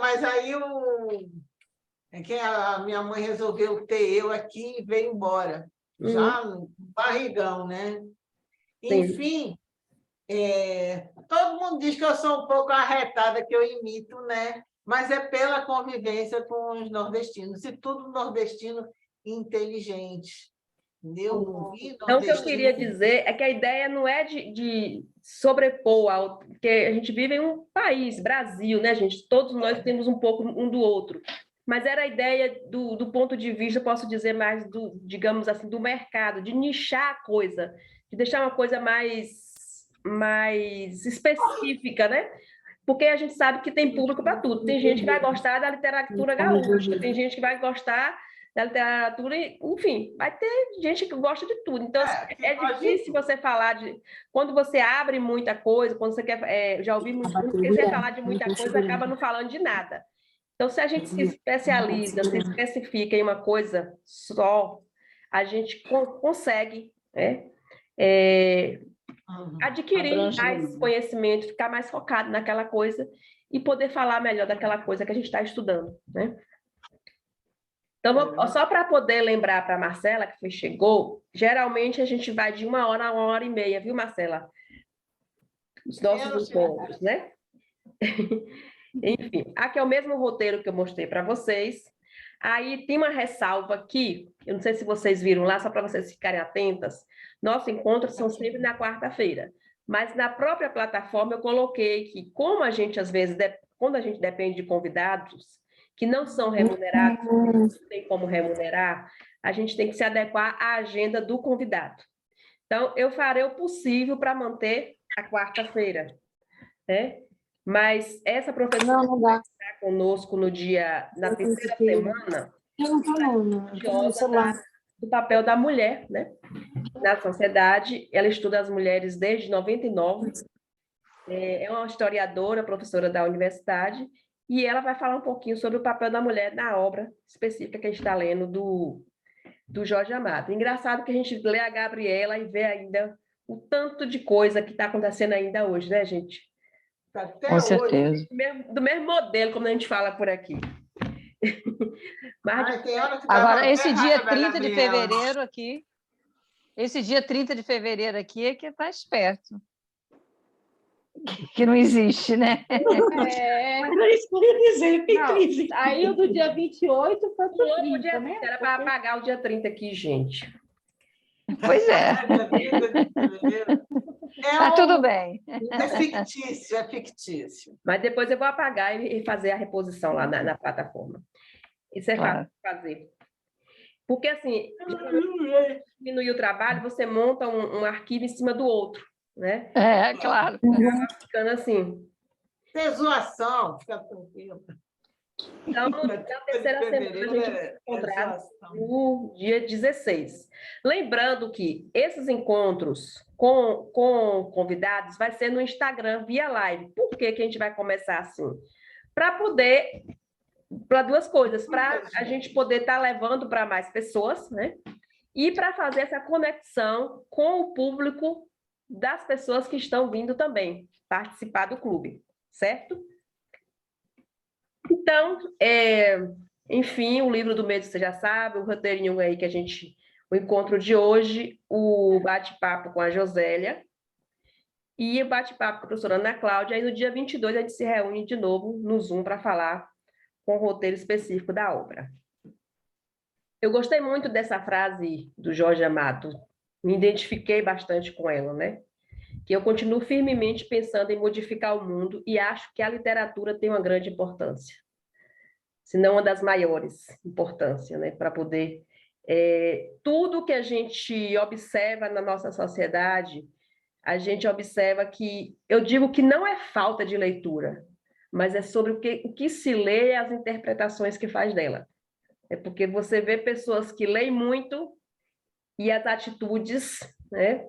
Mas aí que a minha mãe resolveu ter eu aqui e veio embora. Já no barrigão, né? Sim. Enfim, todo mundo diz que eu sou um pouco arretada, que eu imito, né? Mas é pela convivência com os nordestinos. E tudo nordestino inteligente. Entendeu? Então, o que eu queria dizer é que a ideia não é de sobrepor, porque a gente vive em um país, Brasil, né, gente? Todos nós temos um pouco um do outro. Mas era a ideia do ponto de vista, posso dizer, mais digamos assim, do mercado, de nichar a coisa, de deixar uma coisa mais específica, né? Porque a gente sabe que tem público para tudo. Tem gente que vai gostar da literatura gaúcha, tem gente que vai gostar da literatura, enfim, vai ter gente que gosta de tudo. Então, é difícil você falar de... Quando você abre muita coisa, quando você quer... já ouvi muito, quando você quer falar de muita coisa, acaba não falando de nada. Então, se a gente se especializa, se especifica em uma coisa só, a gente consegue, né, adquirir mais conhecimento, ficar mais focado naquela coisa e poder falar melhor daquela coisa que a gente está estudando, né? Então, só para poder lembrar para a Marcela, que chegou, geralmente a gente vai de 1 hora a 1h30, viu, Marcela? Os nossos encontros, né? Enfim, aqui é o mesmo roteiro que eu mostrei para vocês. Aí tem uma ressalva aqui, eu não sei se vocês viram lá, só para vocês ficarem atentas. Nossos encontros são sempre na quarta-feira, mas na própria plataforma eu coloquei que, como a gente, às vezes, quando a gente depende de convidados que não são remunerados, não tem como remunerar, a gente tem que se adequar à agenda do convidado. Então, eu farei o possível para manter a quarta-feira, né? Mas essa professora que vai estar conosco na terceira semana, do papel da mulher, né? Na sociedade, ela estuda as mulheres desde 99, é uma historiadora, professora da universidade, e ela vai falar um pouquinho sobre o papel da mulher na obra específica que a gente está lendo do Jorge Amado. Engraçado que a gente lê a Gabriela e vê ainda o tanto de coisa que está acontecendo ainda hoje, né, gente? Até com certeza. Do mesmo modelo, como a gente fala por aqui. Agora, esse dia 30 de fevereiro aqui, é que está esperto. Que não existe, né? Era isso que eu ia dizer, tem crise. Aí o do dia 28 foi para o 30, né? Era para apagar o dia 30 aqui, gente. Pois é. Mas tudo bem. É fictício. Mas depois eu vou apagar e fazer a reposição lá na plataforma. Isso é fácil de fazer. Porque, assim, diminuir o trabalho, você monta um arquivo em cima do outro, né? Claro. Ficando assim. Tem zoação, fica tranquilo. Então, na terceira semana, a gente vai encontrar no dia 16. Lembrando que esses encontros com convidados vai ser no Instagram, via live. Por que a gente vai começar assim? Para duas coisas, para a gente poder estar levando para mais pessoas, né? E para fazer essa conexão com o público das pessoas que estão vindo também participar do clube, certo? Então, enfim, o livro do medo você já sabe, o roteirinho aí o encontro de hoje, o bate-papo com a Josélia e o bate-papo com a professora Ana Cláudia. Aí no dia 22 a gente se reúne de novo no Zoom para falar com o roteiro específico da obra. Eu gostei muito dessa frase do Jorge Amado, me identifiquei bastante com ela, né? Que eu continuo firmemente pensando em modificar o mundo e acho que a literatura tem uma grande importância, se não uma das maiores importâncias, né? Para poder... tudo que a gente observa na nossa sociedade, a gente observa que... Eu digo que não é falta de leitura, mas é sobre o que se lê e as interpretações que faz dela. É porque você vê pessoas que leem muito e as atitudes, né,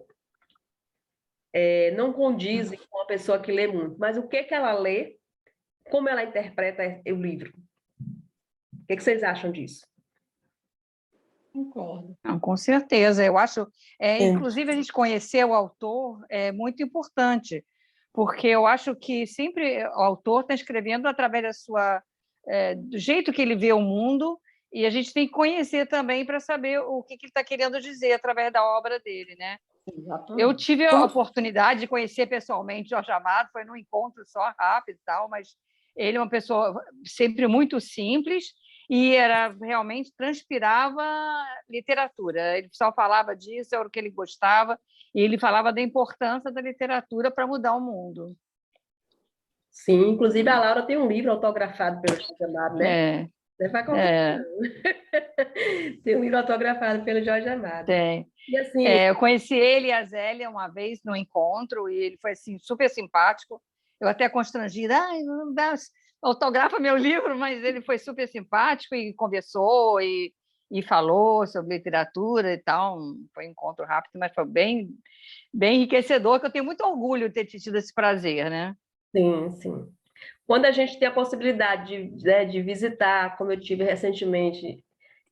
não condizem com a pessoa que lê muito. Mas o que ela lê como ela interpreta o livro. O que vocês acham disso? Concordo. Não, com certeza. Eu acho, inclusive, a gente conhecer o autor é muito importante, porque eu acho que sempre o autor está escrevendo através do jeito que ele vê o mundo, e a gente tem que conhecer também para saber o que ele está querendo dizer através da obra dele, né? Exatamente. Eu tive a oportunidade de conhecer pessoalmente Jorge Amado, foi num encontro só rápido e tal, mas ele é uma pessoa sempre muito simples e realmente transpirava literatura. Ele só falava disso, era o que ele gostava, e ele falava da importância da literatura para mudar o mundo. Sim, inclusive a Laura tem um livro autografado pelo Jorge Amado, né? Você vai comprar. Tem um livro autografado pelo Jorge Amado. Tem. E assim, eu conheci ele e a Zélia uma vez no encontro, e ele foi assim, super simpático. Eu até constrangida, não dá, autografa meu livro, mas ele foi super simpático e conversou e falou sobre literatura e tal. Foi um encontro rápido, mas foi bem, bem enriquecedor, que eu tenho muito orgulho de ter tido esse prazer, né? Sim, sim. Quando a gente tem a possibilidade de visitar, como eu tive recentemente,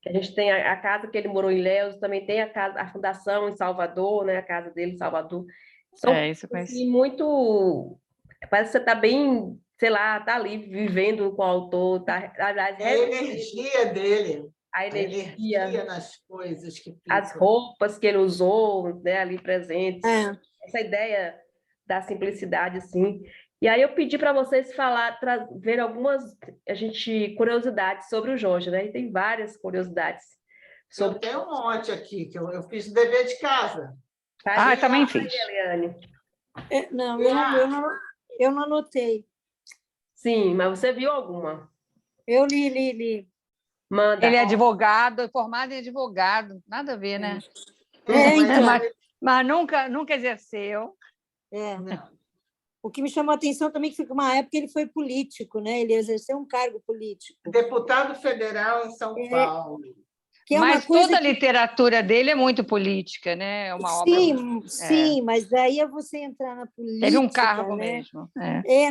que a gente tem a casa que ele morou em Ilhéus, também tem a fundação em Salvador, né? A casa dele em Salvador. São isso eu conheci. Muito... Parece que você está bem, sei lá, está ali vivendo com o autor. A energia dele. A energia nas coisas que ficam. As roupas que ele usou, né, ali presentes. Essa ideia da simplicidade, assim. E aí eu pedi para vocês ver algumas curiosidades sobre o Jorge, né? E tem várias curiosidades. Eu tenho um monte aqui, que eu fiz o dever de casa. Também fiz. Eliane. Eu não anotei. Sim, mas você viu alguma? Eu li. Manda. Ele é advogado, formado em advogado, nada a ver, né? Então. Mas nunca exerceu. O que me chamou a atenção também é que uma época ele foi político, né? Ele exerceu um cargo político. Deputado federal em São Paulo. Mas toda a literatura dele é muito política, né? É uma obra. Sim, mas daí é você entrar na política. Teve um cargo, né? Mesmo.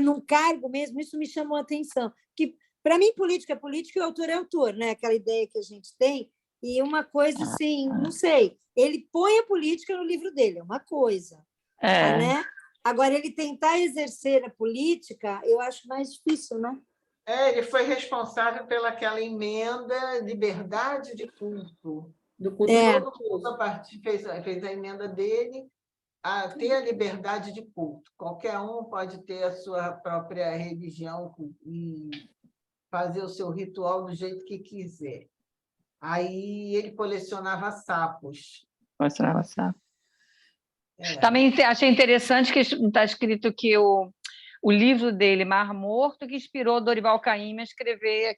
Num cargo mesmo, isso me chamou a atenção. Que, para mim, política é política e autor é autor, né? Aquela ideia que a gente tem. E uma coisa assim, não sei, ele põe a política no livro dele, é uma coisa. Né? Agora, ele tentar exercer a política, eu acho mais difícil, né? Ele foi responsável pelaquela emenda liberdade de culto. Do culto todo mundo fez a emenda dele a ter a liberdade de culto. Qualquer um pode ter a sua própria religião e fazer o seu ritual do jeito que quiser. Aí ele colecionava sapos. Colecionava sapos. Também achei interessante que está escrito que o livro dele, Mar Morto, que inspirou Dorival Caymmi a escrever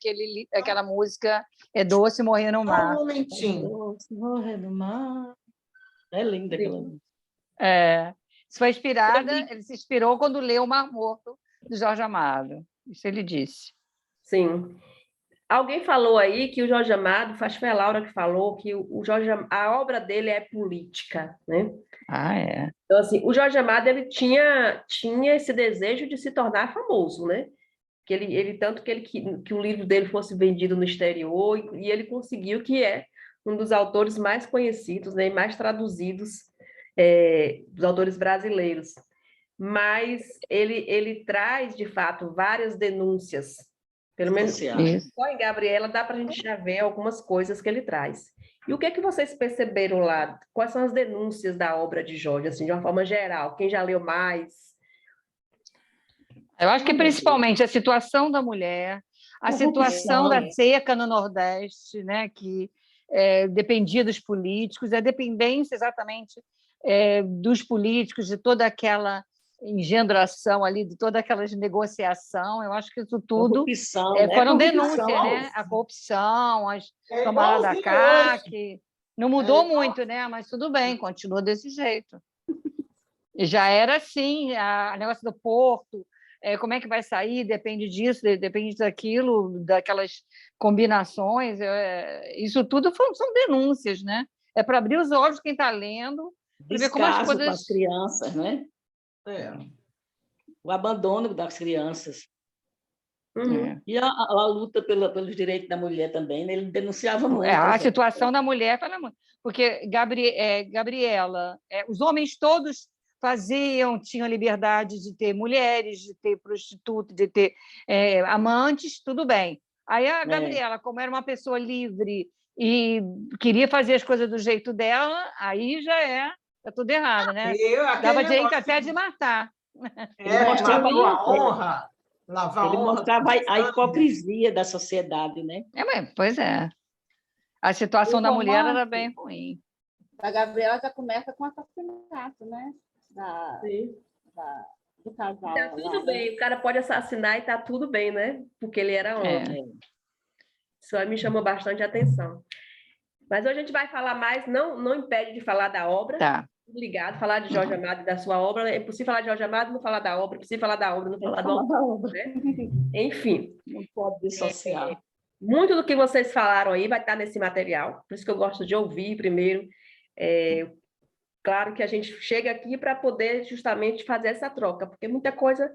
aquela música É Doce Morrer no Mar. Um momentinho. É doce morrer no mar. É linda aquela música. Isso foi inspirada, ele se inspirou quando leu Mar Morto, do Jorge Amado. Isso ele disse. Sim. Alguém falou aí que o Jorge Amado, acho que foi a Laura que falou, que a obra dele é política, né? Então, assim, o Jorge Amado ele tinha esse desejo de se tornar famoso, né? Tanto que o livro dele fosse vendido no exterior, e ele conseguiu, que é um dos autores mais conhecidos, né, e mais traduzidos dos autores brasileiros. Mas ele traz, de fato, várias denúncias. Pelo menos só em Gabriela dá para a gente já ver algumas coisas que ele traz. E o que é que vocês perceberam lá? Quais são as denúncias da obra de Jorge, assim, de uma forma geral? Quem já leu mais? Eu acho que principalmente a situação da mulher, a situação da seca no Nordeste, né, que dependia dos políticos, a dependência exatamente dos políticos, de toda aquela engendração ali, de toda aquela negociação. Eu acho que isso tudo foram denúncias, né? A corrupção, as tomadas da cá, que não mudou muito, né? Mas tudo bem, continua desse jeito. E já era assim, o negócio do porto, como é que vai sair, depende disso, depende daquilo, daquelas combinações. Isso tudo são denúncias, né? É para abrir os olhos de quem está lendo, para ver como as coisas... com as crianças, né? O abandono das crianças. Uhum. E a luta pelos direitos da mulher também, né? Ele denunciava muito. A situação da mulher, porque Gabriela, os homens todos tinham liberdade de ter mulheres, de ter prostituta, de ter amantes, tudo bem. Aí a Gabriela, como era uma pessoa livre e queria fazer as coisas do jeito dela, aí já tudo errado, né? Dava direito até de matar. Ele mostrava a honra. Ele mostrava a hipocrisia da sociedade, né? Pois é. A situação da mulher era bem ruim. A Gabriela já começa com assassinato, né? Do casal. Tá tudo bem, o cara pode assassinar e tá tudo bem, né? Porque ele era homem. Isso aí me chamou bastante atenção. Mas hoje a gente vai falar mais, não impede de falar da obra. Tá. Ligado, falar de Jorge Amado e da sua obra. É possível falar de Jorge Amado e não falar da obra, é possível falar da obra e não falar da obra. Né? Enfim. Não pode dissociar. Muito do que vocês falaram aí vai estar nesse material, por isso que eu gosto de ouvir primeiro. Claro que a gente chega aqui para poder justamente fazer essa troca, porque muita coisa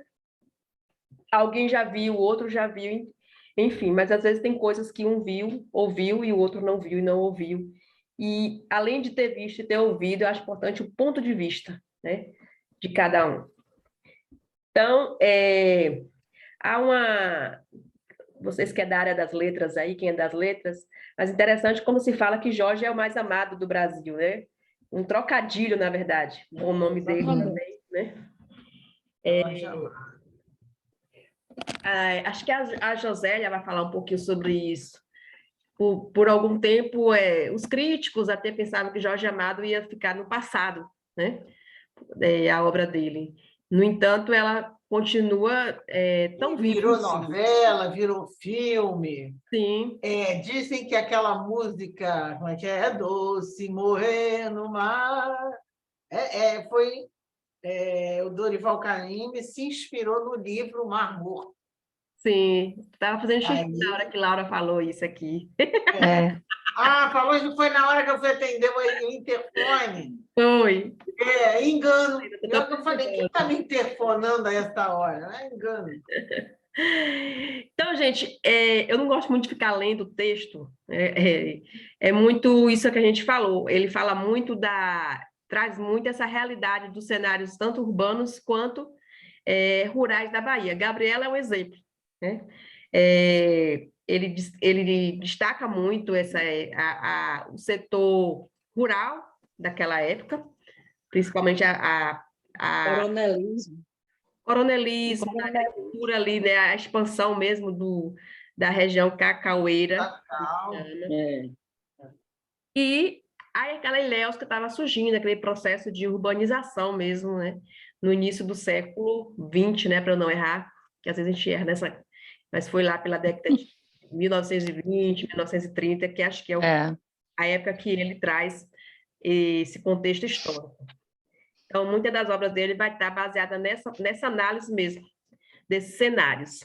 alguém já viu, o outro já viu, enfim, mas às vezes tem coisas que um viu, ouviu, e o outro não viu e não ouviu. E, além de ter visto e ter ouvido, eu acho importante o ponto de vista, né, de cada um. Então, vocês que é da área das letras aí, quem é das letras, mas interessante como se fala que Jorge é o mais amado do Brasil, né? Um trocadilho, na verdade, o nome dele também, né? Acho que a Josélia vai falar um pouquinho sobre isso. Por algum tempo, os críticos até pensavam que Jorge Amado ia ficar no passado, né? A obra dele. No entanto, ela continua tão viva. Virou novela, virou filme. Sim. Dizem que aquela música, como é que é? Doce morrer no mar. O Dorival Caymmi se inspirou no livro Mar Morto. Sim, estava fazendo xixi na hora que Laura falou isso aqui. Falou isso, foi na hora que eu fui atender o interfone. Foi. Engano. Eu falei, quem está me interfonando a essa hora? Engano. Então, gente, eu não gosto muito de ficar lendo o texto. É muito isso que a gente falou. Ele fala muito traz muito essa realidade dos cenários, tanto urbanos quanto rurais da Bahia. Gabriela é um exemplo. Né? Ele destaca muito o setor rural daquela época, principalmente coronelismo, a agricultura ali, né? A expansão mesmo da região cacaueira. E aí aquela Ilhéus que estava surgindo, aquele processo de urbanização mesmo, né? No início do século XX, né? Para eu não errar, que às vezes a gente erra mas foi lá pela década de 1920, 1930, que acho que é a época que ele traz esse contexto histórico. Então, muitas das obras dele vai estar baseada nessa análise mesmo, desses cenários.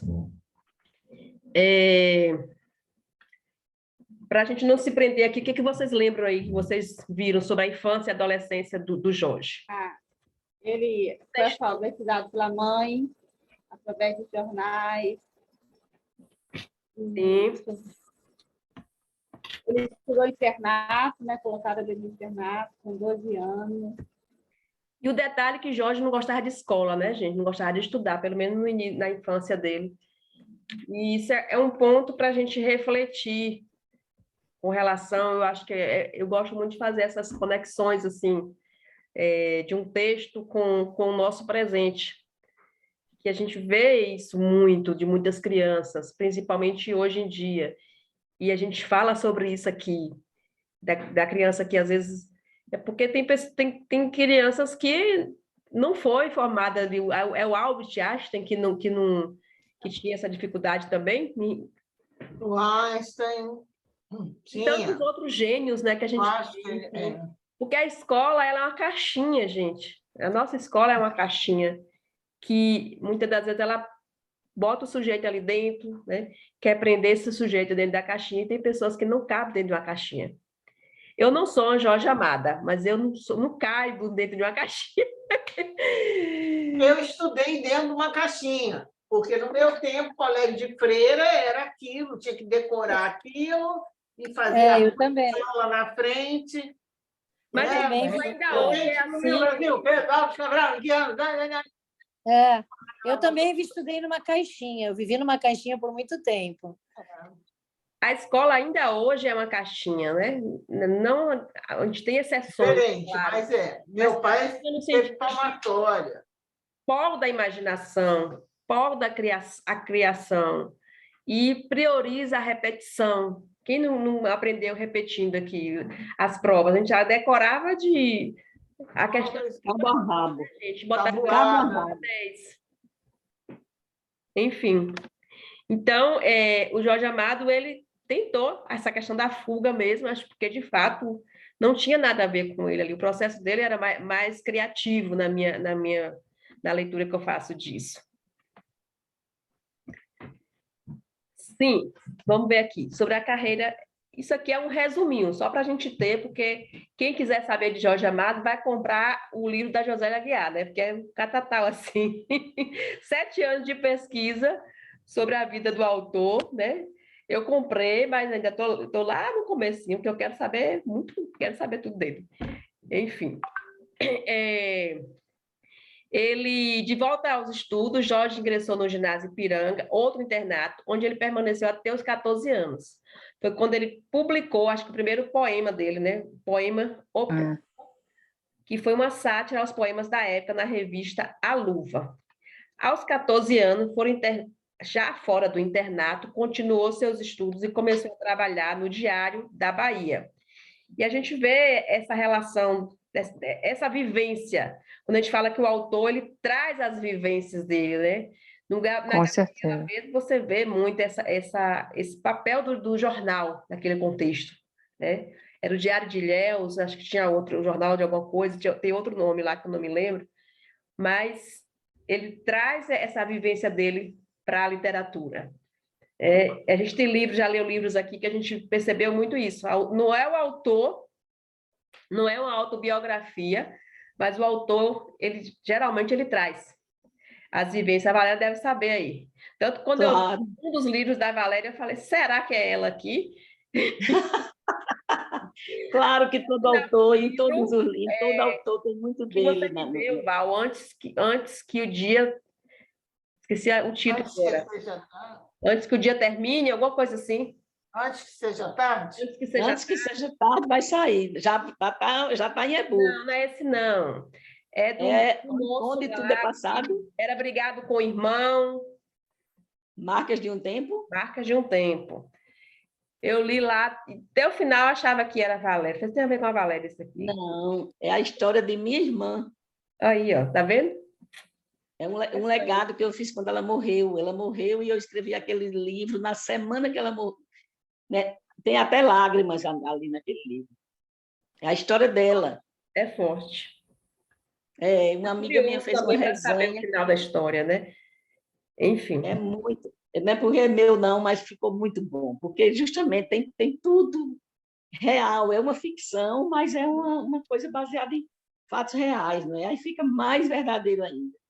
Para a gente não se prender aqui, o que vocês lembram aí, que vocês viram sobre a infância e adolescência do Jorge? Ele foi alfabetizado pela mãe, através de jornais. Sim. Ele estudou internato, né? Colocado ali no internato, com 12 anos. E o detalhe é que Jorge não gostava de escola, né, gente? Não gostava de estudar, pelo menos na infância dele. E isso é um ponto para a gente refletir com relação, eu acho que eu gosto muito de fazer essas conexões, assim, de um texto com o nosso presente. Que a gente vê isso muito de muitas crianças, principalmente hoje em dia. E a gente fala sobre isso aqui, da criança que às vezes... porque tem crianças que não foi formada ali, o Albert Einstein que tinha essa dificuldade também. O Einstein tinha. Tantos outros gênios, né, que a gente tem. Porque a escola ela é uma caixinha, gente. A nossa escola é uma caixinha que muitas das vezes ela bota o sujeito ali dentro, né? Quer prender esse sujeito dentro da caixinha, e tem pessoas que não cabem dentro de uma caixinha. Eu não sou a Jorge Amada, mas eu não caibo dentro de uma caixinha. Eu estudei dentro de uma caixinha. Porque no meu tempo, colégio de freira era aquilo, tinha que decorar aquilo e fazer eu também. aula na frente. Mas né? também ainda hoje é No assim. Brasil, Pedro Alves Cabral, que ano? Eu também estudei numa caixinha, eu vivi numa caixinha por muito tempo. A escola ainda hoje é uma caixinha, né? Não, a gente tem exceções. Diferente, claro. mas Meu pai teve palmatória. Polo da imaginação, polo da criação, e prioriza a repetição. Quem não aprendeu repetindo aqui as provas? A gente já decorava a questão Cabo a rabo. a gente botava Tabuada. 10. Enfim. Então, o Jorge Amado, ele tentou essa questão da fuga mesmo, acho porque, de fato, não tinha nada a ver com ele ali. O processo dele era mais criativo na leitura que eu faço disso. Sim, vamos ver aqui. Sobre a carreira, isso aqui é um resuminho, só para a gente ter, porque quem quiser saber de Jorge Amado vai comprar o livro da Josélia Aguiar, né? Porque é um catatal assim. 7 anos de pesquisa sobre a vida do autor, né? Eu comprei, mas ainda estou lá no comecinho, porque eu quero saber tudo dele. Enfim. Ele, de volta aos estudos, Jorge ingressou no ginásio Ipiranga, outro internato, onde ele permaneceu até os 14 anos. Foi quando ele publicou, acho que o primeiro poema dele, né? O poema que foi uma sátira aos poemas da época na revista A Luva. Aos 14 anos, já fora do internato, continuou seus estudos e começou a trabalhar no Diário da Bahia. E a gente vê essa relação, essa vivência, quando a gente fala que o autor ele traz as vivências dele, né? Com certeza. Você vê muito esse papel do jornal naquele contexto, né? Era o Diário de Ilhéus, acho que tinha outro, o jornal de alguma coisa, tem outro nome lá que eu não me lembro, mas ele traz essa vivência dele para a literatura. A gente tem livros, já leu livros aqui que a gente percebeu muito isso. Não é o autor, não é uma autobiografia, mas o autor, geralmente ele traz as vivências. A Valéria deve saber aí. Tanto quando Claro. eu li um dos livros da Valéria, eu falei, será que é ela aqui? Claro que todo autor, em todos os livros, todo autor tem muito dele. Você viveu, Val, antes que o dia... Esqueci o título agora. Antes que o dia termine, alguma coisa assim. Antes que seja tarde? Antes que seja tarde, vai sair. Já está em e-book. Não é esse, não. Do moço onde tudo é passado. Era brigado com o irmão. Marcas de um tempo. Marcas de um tempo. Eu li lá, até o final achava que era Valéria. Você tem a ver com a Valéria isso aqui? Não, é a história de minha irmã. Aí, ó, tá vendo? É um legado que eu fiz quando ela morreu. Ela morreu e eu escrevi aquele livro na semana que ela morreu. Né? Tem até lágrimas ali naquele livro. É a história dela. É forte. Uma amiga minha fez uma resenha. Saber o final da história, né? Enfim. É muito. Não é porque é meu, não, mas ficou muito bom. Porque justamente tem tudo real. É uma ficção, mas é uma coisa baseada em fatos reais, não é? Aí fica mais verdadeiro ainda.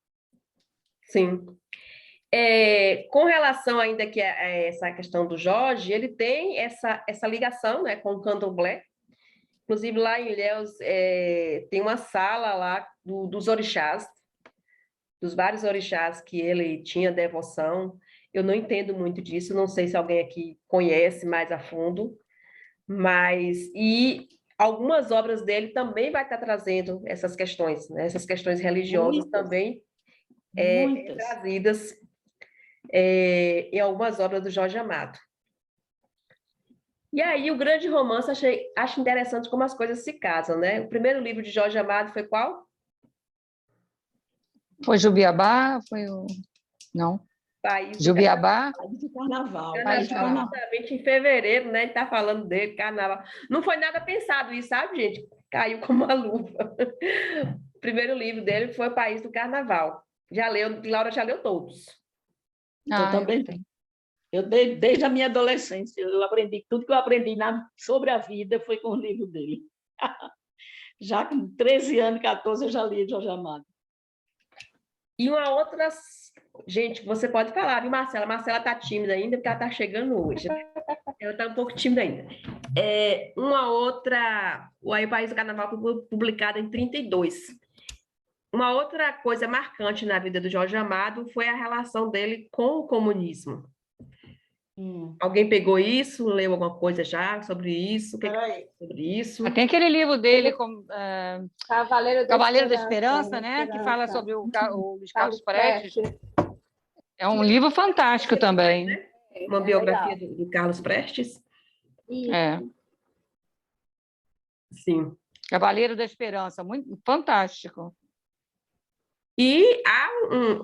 Sim. Com relação ainda que a essa questão do Jorge, ele tem essa ligação, né, com o candomblé. Inclusive, lá em Ilhéus, tem uma sala lá dos orixás, dos vários orixás que ele tinha devoção. Eu não entendo muito disso, não sei se alguém aqui conhece mais a fundo, e algumas obras dele também vai estar trazendo essas questões, né, essas questões religiosas também trazidas em algumas obras do Jorge Amado. E aí, o grande romance, acho interessante como as coisas se casam, né? O primeiro livro de Jorge Amado foi qual? Foi Jubiabá? Não. Jubiabá? País do Carnaval. Justamente em fevereiro, né? A gente está falando dele, Carnaval. Não foi nada pensado isso, sabe, gente? Caiu como uma luva. O primeiro livro dele foi O País do Carnaval. Laura já leu todos. Eu também. Desde a minha adolescência, eu aprendi tudo que eu aprendi sobre a vida foi com o livro dele. Já com 13 anos, 14, eu já li Jorge Amado. E uma outra... Gente, você pode falar, viu, Marcela? Marcela está tímida ainda, porque ela está chegando hoje. Ela está um pouco tímida ainda. Uma outra... O Aí o País do Carnaval foi publicado em 1932. Uma outra coisa marcante na vida do Jorge Amado foi a relação dele com o comunismo. Alguém pegou isso, leu alguma coisa já sobre isso? Sobre isso? Tem aquele livro dele, Cavaleiro da Esperança, né? Que fala sobre o Luiz Carlos Prestes. É um livro fantástico também. Né? Uma biografia do Carlos Prestes. Sim. Cavaleiro da Esperança, muito fantástico. E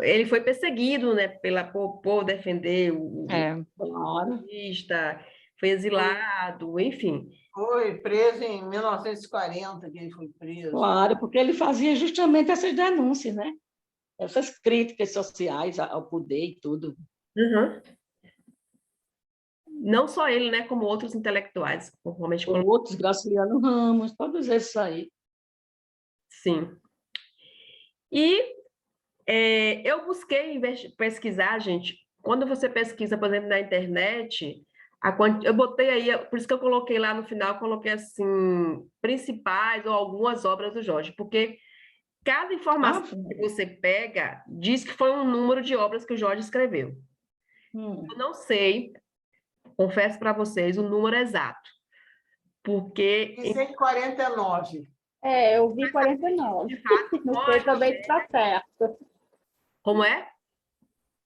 ele foi perseguido, né, por defender o comunista, foi exilado, enfim. Foi preso em 1940, que ele foi preso. Claro, porque ele fazia justamente essas denúncias, né? Essas críticas sociais ao poder e tudo. Uhum. Não só ele, né, como outros intelectuais. Outros, Graciliano Ramos, todos esses aí. Sim. E eu busquei pesquisar, gente, quando você pesquisa, por exemplo, na internet, eu botei aí, por isso que eu coloquei lá no final, coloquei assim, principais ou algumas obras do Jorge, porque cada informação que você pega diz que foi um número de obras que o Jorge escreveu. Eu não sei, confesso para vocês, o número exato, porque... Isso é 49. Eu vi 49. De fato, não sei também se está certo. Como é?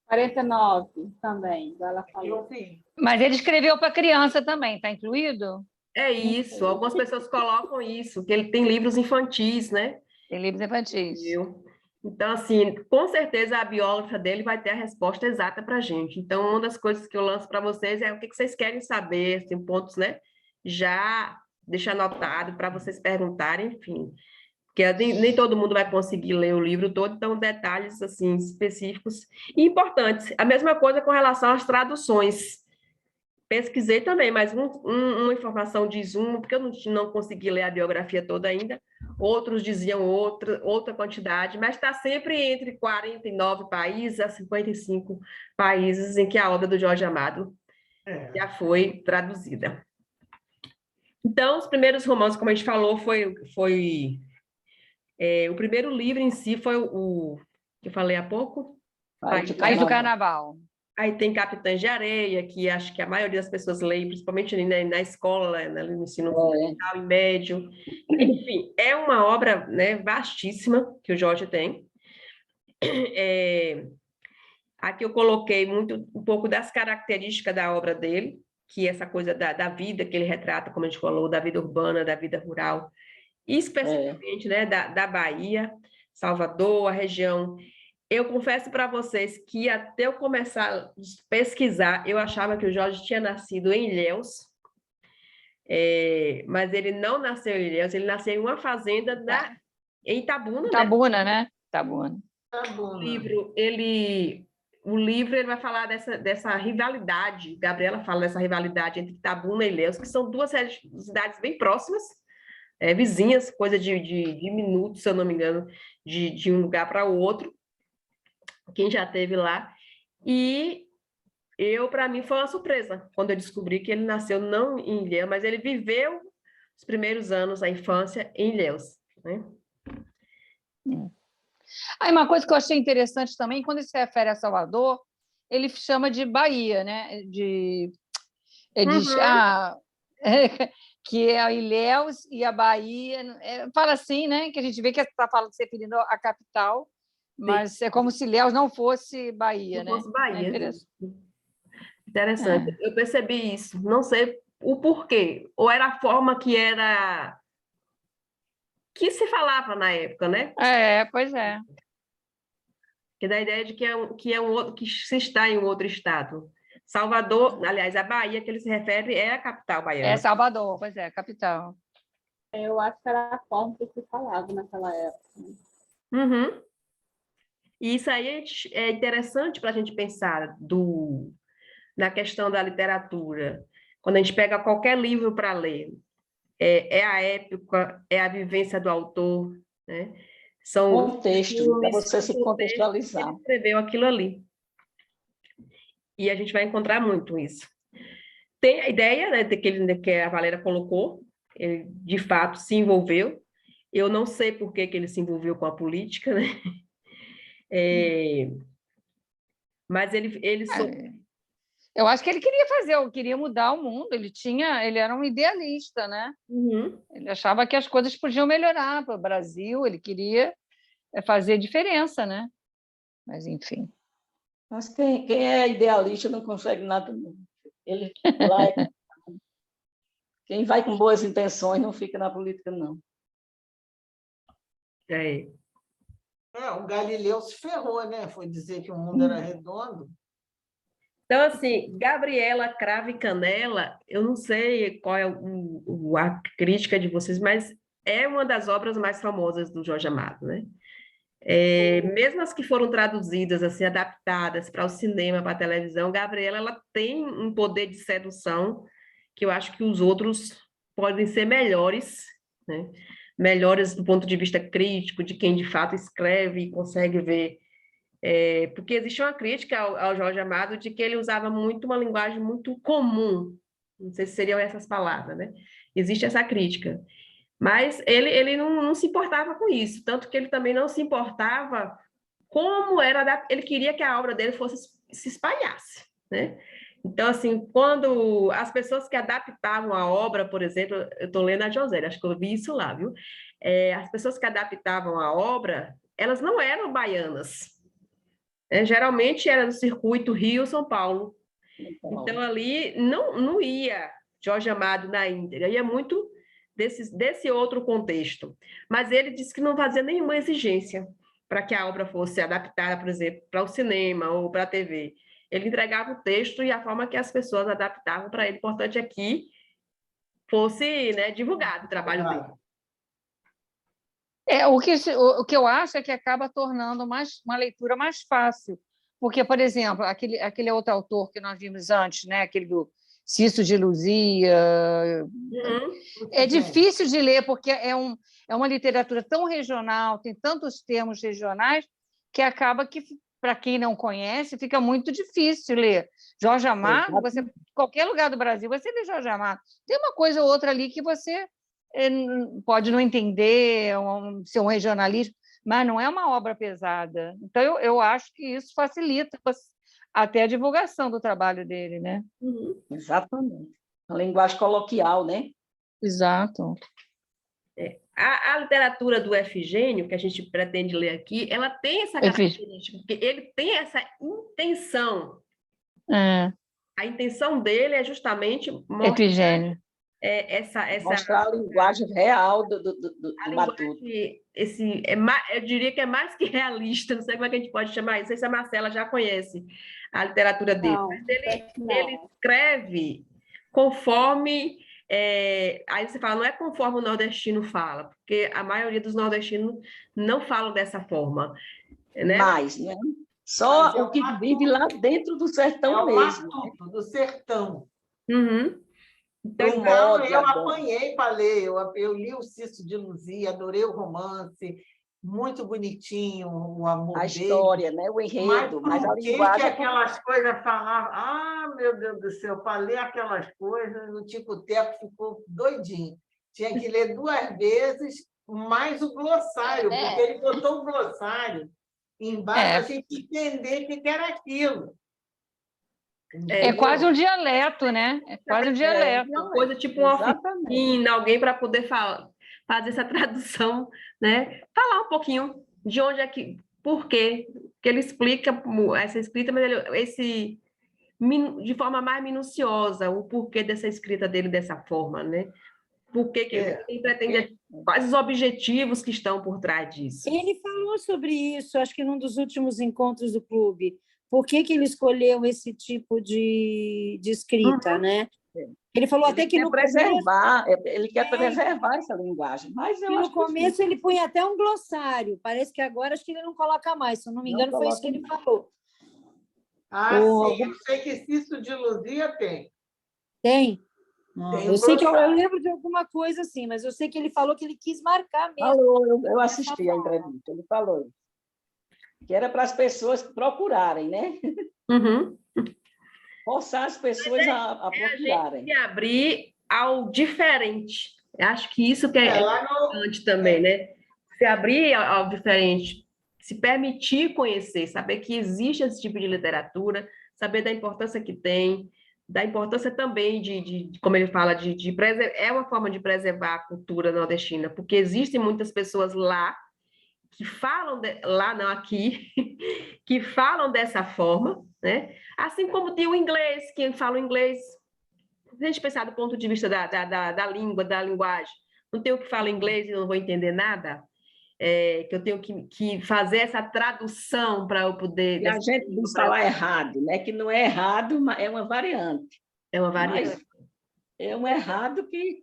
49 também, ela falou. Mas ele escreveu para criança também, está incluído? É isso, algumas pessoas colocam isso, que ele tem livros infantis, né? Tem livros infantis. Então, assim, com certeza a biógrafa dele vai ter a resposta exata para a gente. Então, uma das coisas que eu lanço para vocês é o que vocês querem saber, assim, pontos, né? Já deixa anotado para vocês perguntarem, enfim. Porque nem todo mundo vai conseguir ler o livro todo, então detalhes assim específicos e importantes. A mesma coisa com relação às traduções. Pesquisei também, mas uma informação diz porque eu não consegui ler a biografia toda ainda, outros diziam outra quantidade, mas está sempre entre 49 países a 55 países em que a obra do Jorge Amado já foi traduzida. Então, os primeiros romances, como a gente falou, o primeiro livro em si foi o que eu falei há pouco. País do Carnaval. Aí tem Capitães de Areia, que acho que a maioria das pessoas leem, principalmente na escola, no ensino fundamental e médio. Enfim, é uma obra, né, vastíssima que o Jorge tem. Aqui eu coloquei um pouco das características da obra dele, que é essa coisa da vida que ele retrata, como a gente falou, da vida urbana, da vida rural, especificamente né, da Bahia, Salvador, a região. Eu confesso para vocês que até eu começar a pesquisar, eu achava que o Jorge tinha nascido em Ilhéus, mas ele não nasceu em Ilhéus, ele nasceu em uma fazenda em Itabuna. Itabuna, né? Itabuna. O livro ele vai falar dessa rivalidade, Gabriela fala dessa rivalidade entre Itabuna e Ilhéus, que são duas cidades bem próximas, vizinhas, coisa de minutos, se eu não me engano, de um lugar para o outro, quem já esteve lá, e para mim, foi uma surpresa, quando eu descobri que ele nasceu não em Ilhéus, mas ele viveu os primeiros anos, a infância, em Ilhéus, né? Aí uma coisa que eu achei interessante também, quando ele se refere a Salvador, ele chama de Bahia, né? Ele diz, que é a Ilhéus e a Bahia. Fala assim, né? Que a gente vê que está falando se referindo à capital, mas é como se Ilhéus não fosse Bahia, não fosse Bahia. Interessante. Eu percebi isso. Não sei o porquê. Ou era a forma que se falava na época, né? Pois é. Que dá a ideia de que se está em um outro estado. Salvador, aliás, a Bahia que ele se refere é a capital baiana. É Salvador, pois é, a capital. Eu acho que era a forma que se falava naquela época. Uhum. E isso aí é interessante para a gente pensar na questão da literatura. Quando a gente pega qualquer livro para ler, é a época, é a vivência do autor, né? São contexto, para você se contexto, contextualizar. ele escreveu aquilo ali. E a gente vai encontrar muito isso. Tem a ideia, né, que a Valéria colocou, ele de fato se envolveu. Eu não sei por que ele se envolveu com a política, né? Mas ele Eu acho que ele queria queria mudar o mundo, ele era um idealista, né? Uhum. Ele achava que as coisas podiam melhorar para o Brasil, ele queria fazer diferença, né? Mas, enfim. Mas quem é idealista não consegue nada, não. Lá quem vai com boas intenções não fica na política, não. O Galileu se ferrou, né? Foi dizer que o mundo era redondo. Então, assim, Gabriela Cravo e Canela, eu não sei qual é a crítica de vocês, mas é uma das obras mais famosas do Jorge Amado, né? Mesmo as que foram traduzidas, assim, adaptadas para o cinema, para a televisão, Gabriela, ela tem um poder de sedução que eu acho que os outros podem ser melhores, né? Melhores do ponto de vista crítico, de quem de fato escreve e consegue ver. Porque existe uma crítica ao Jorge Amado de que ele usava muito uma linguagem muito comum, não sei se seriam essas palavras, né? Existe essa crítica. Mas ele não se importava com isso, tanto que ele também não se importava como era, ele queria que a obra dele se espalhasse, né? Então, assim, quando as pessoas que adaptavam a obra, por exemplo, eu estou lendo a Josélia, acho que eu vi isso lá, viu? As pessoas que adaptavam a obra, elas não eram baianas, geralmente era do circuito Rio-São Paulo. Então, ali não ia Jorge Amado na íntegra, ia muito desse outro contexto. Mas ele disse que não fazia nenhuma exigência para que a obra fosse adaptada, por exemplo, para o cinema ou para a TV. Ele entregava o texto e a forma que as pessoas adaptavam para ele. O importante é que fosse, né, divulgado o trabalho dele. O que eu acho é que acaba tornando uma leitura mais fácil. Porque, por exemplo, aquele outro autor que nós vimos antes, né, aquele do Cício de Luzia, é difícil de ler, porque é uma literatura tão regional, tem tantos termos regionais, que acaba que, para quem não conhece, fica muito difícil ler. Jorge Amado, qualquer lugar do Brasil, você lê Jorge Amado. Tem uma coisa ou outra ali que você pode não entender, ser um regionalismo, mas não é uma obra pesada. Então, eu acho que isso facilita até a divulgação do trabalho dele, né? Exatamente. A linguagem coloquial, né? Exato. A literatura do Efigênio, que a gente pretende ler aqui, ela tem essa característica, porque ele tem essa intenção. A intenção dele é justamente Efigênio. Mostrar a linguagem real do Matuto. Eu diria que é mais que realista, não sei como é que a gente pode chamar isso, não sei se a Marcela já conhece a literatura dele, mas ele escreve conforme... aí você fala, não é conforme o nordestino fala, porque a maioria dos nordestinos não falam dessa forma. Né? Mas, né? Só o que vive lá dentro do sertão mesmo. Matuto, do sertão. Então, eu apanhei para ler, eu li o Cício de Luzia, adorei o romance, muito bonitinho o amor dele. A história, né? O enredo, mas a linguagem... que aquelas coisas falavam? Meu Deus do céu, para ler aquelas coisas, o Tico-Teco ficou doidinho. Tinha que ler 2 vezes, mais o glossário, porque ele botou o glossário embaixo para a gente entender o que era aquilo. É quase um dialeto, né? É quase um dialeto. Uma coisa tipo uma oficina, alguém para poder fazer essa tradução, né? Falar um pouquinho de onde é que... Por quê? Que ele explica essa escrita, mas de forma mais minuciosa, o porquê dessa escrita dele dessa forma, né? Por que ele pretende... Quais os objetivos que estão por trás disso? Ele falou sobre isso, acho que num dos últimos encontros do clube. Por que ele escolheu esse tipo de escrita, né? Ele falou até que ele quer preservar essa linguagem, mas no começo ele põe até um glossário. Parece que agora acho que ele não coloca mais. Se eu não me engano, foi isso que ele falou. Sim, eu sei que Cício de Luzia tem. Tem. Eu sei que eu lembro de alguma coisa assim, mas eu sei que ele falou que ele quis marcar mesmo. Falou, eu assisti a entrevista, ele falou isso. Que era para as pessoas procurarem, né? Uhum. Forçar as pessoas a A procurarem. gente se abrir ao diferente. Eu acho que isso que é lá no- importante também, né? Se abrir ao diferente, se permitir conhecer, saber que existe esse tipo de literatura, saber da importância que tem, da importância também como ele fala, é uma forma de preservar a cultura nordestina, porque existem muitas pessoas lá que falam, lá não, aqui, que falam dessa forma, né? Assim como tem o inglês, quem fala o inglês, se a gente pensar do ponto de vista da língua, da linguagem, não tenho que falar inglês e não vou entender nada, que eu tenho que fazer essa tradução para eu poder... E a gente diz falar errado, né? Que não é errado, mas é uma variante. É uma variante. Mas é um errado que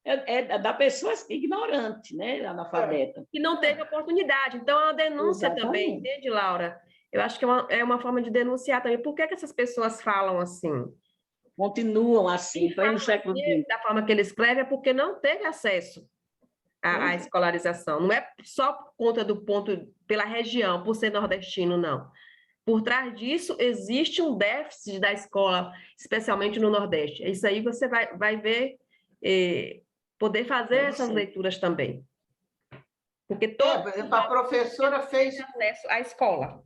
é da pessoa ignorante, né? Analfabeta. Que não teve oportunidade. Então, é uma denúncia também, entende, Laura? Eu acho que é uma forma de denunciar também. Por que essas pessoas falam assim? Continuam assim, foi no século XX. Da forma que ele escreve é porque não teve acesso à escolarização. Não é só por conta do ponto, pela região, por ser nordestino, não. Por trás disso, existe um déficit da escola, especialmente no Nordeste. Isso aí você vai ver, poder fazer essas leituras também. Porque por exemplo, a professora fez acesso à escola.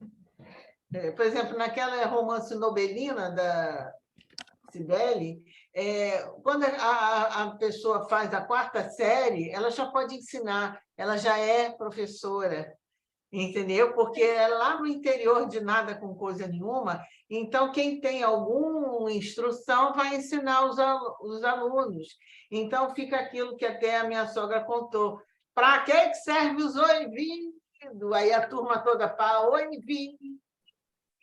Por exemplo, naquela romance Nobelina da Cibele, quando a pessoa faz a 4ª série, ela já pode ensinar, ela já é professora, entendeu? Porque é lá no interior de nada com coisa nenhuma, então quem tem alguma instrução vai ensinar os alunos. Então fica aquilo que até a minha sogra contou. Para que serve os oivindo? Aí a turma toda fala, oivindo.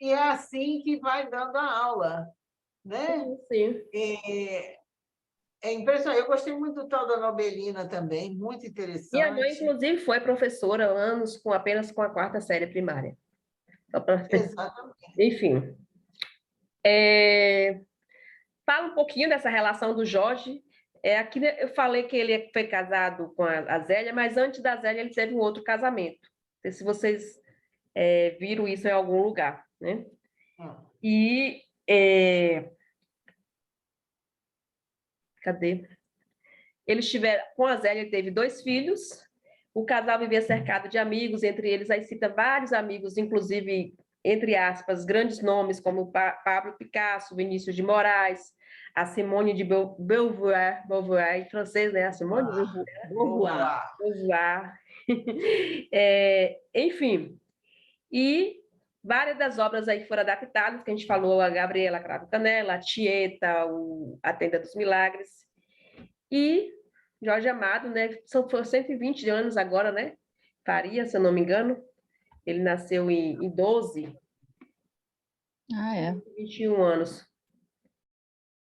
E é assim que vai dando a aula, né? Sim. É impressionante. Eu gostei muito do tal da Nobelina também, muito interessante. Minha mãe, inclusive, foi professora anos apenas com a 4ª série primária. Exatamente. Enfim. Fala um pouquinho dessa relação do Jorge. Aqui eu falei que ele foi casado com a Zélia, mas antes da Zélia ele teve um outro casamento. Não sei se vocês viram isso em algum lugar, né? E cadê? Eles tiveram, com a Zélia, ele teve 2 filhos. O casal vivia cercado de amigos, entre eles aí cita vários amigos, inclusive, entre aspas, grandes nomes como Pablo Picasso, Vinícius de Moraes, a Simone de Beauvoir, em francês, né? A Simone de Beauvoir. Enfim, e várias das obras aí foram adaptadas, que a gente falou, a Gabriela Cravo Canela, a Tieta, a Tenda dos Milagres, e Jorge Amado, né? São 120 anos agora, né? Faria, se eu não me engano. Ele nasceu em 12. 21 anos.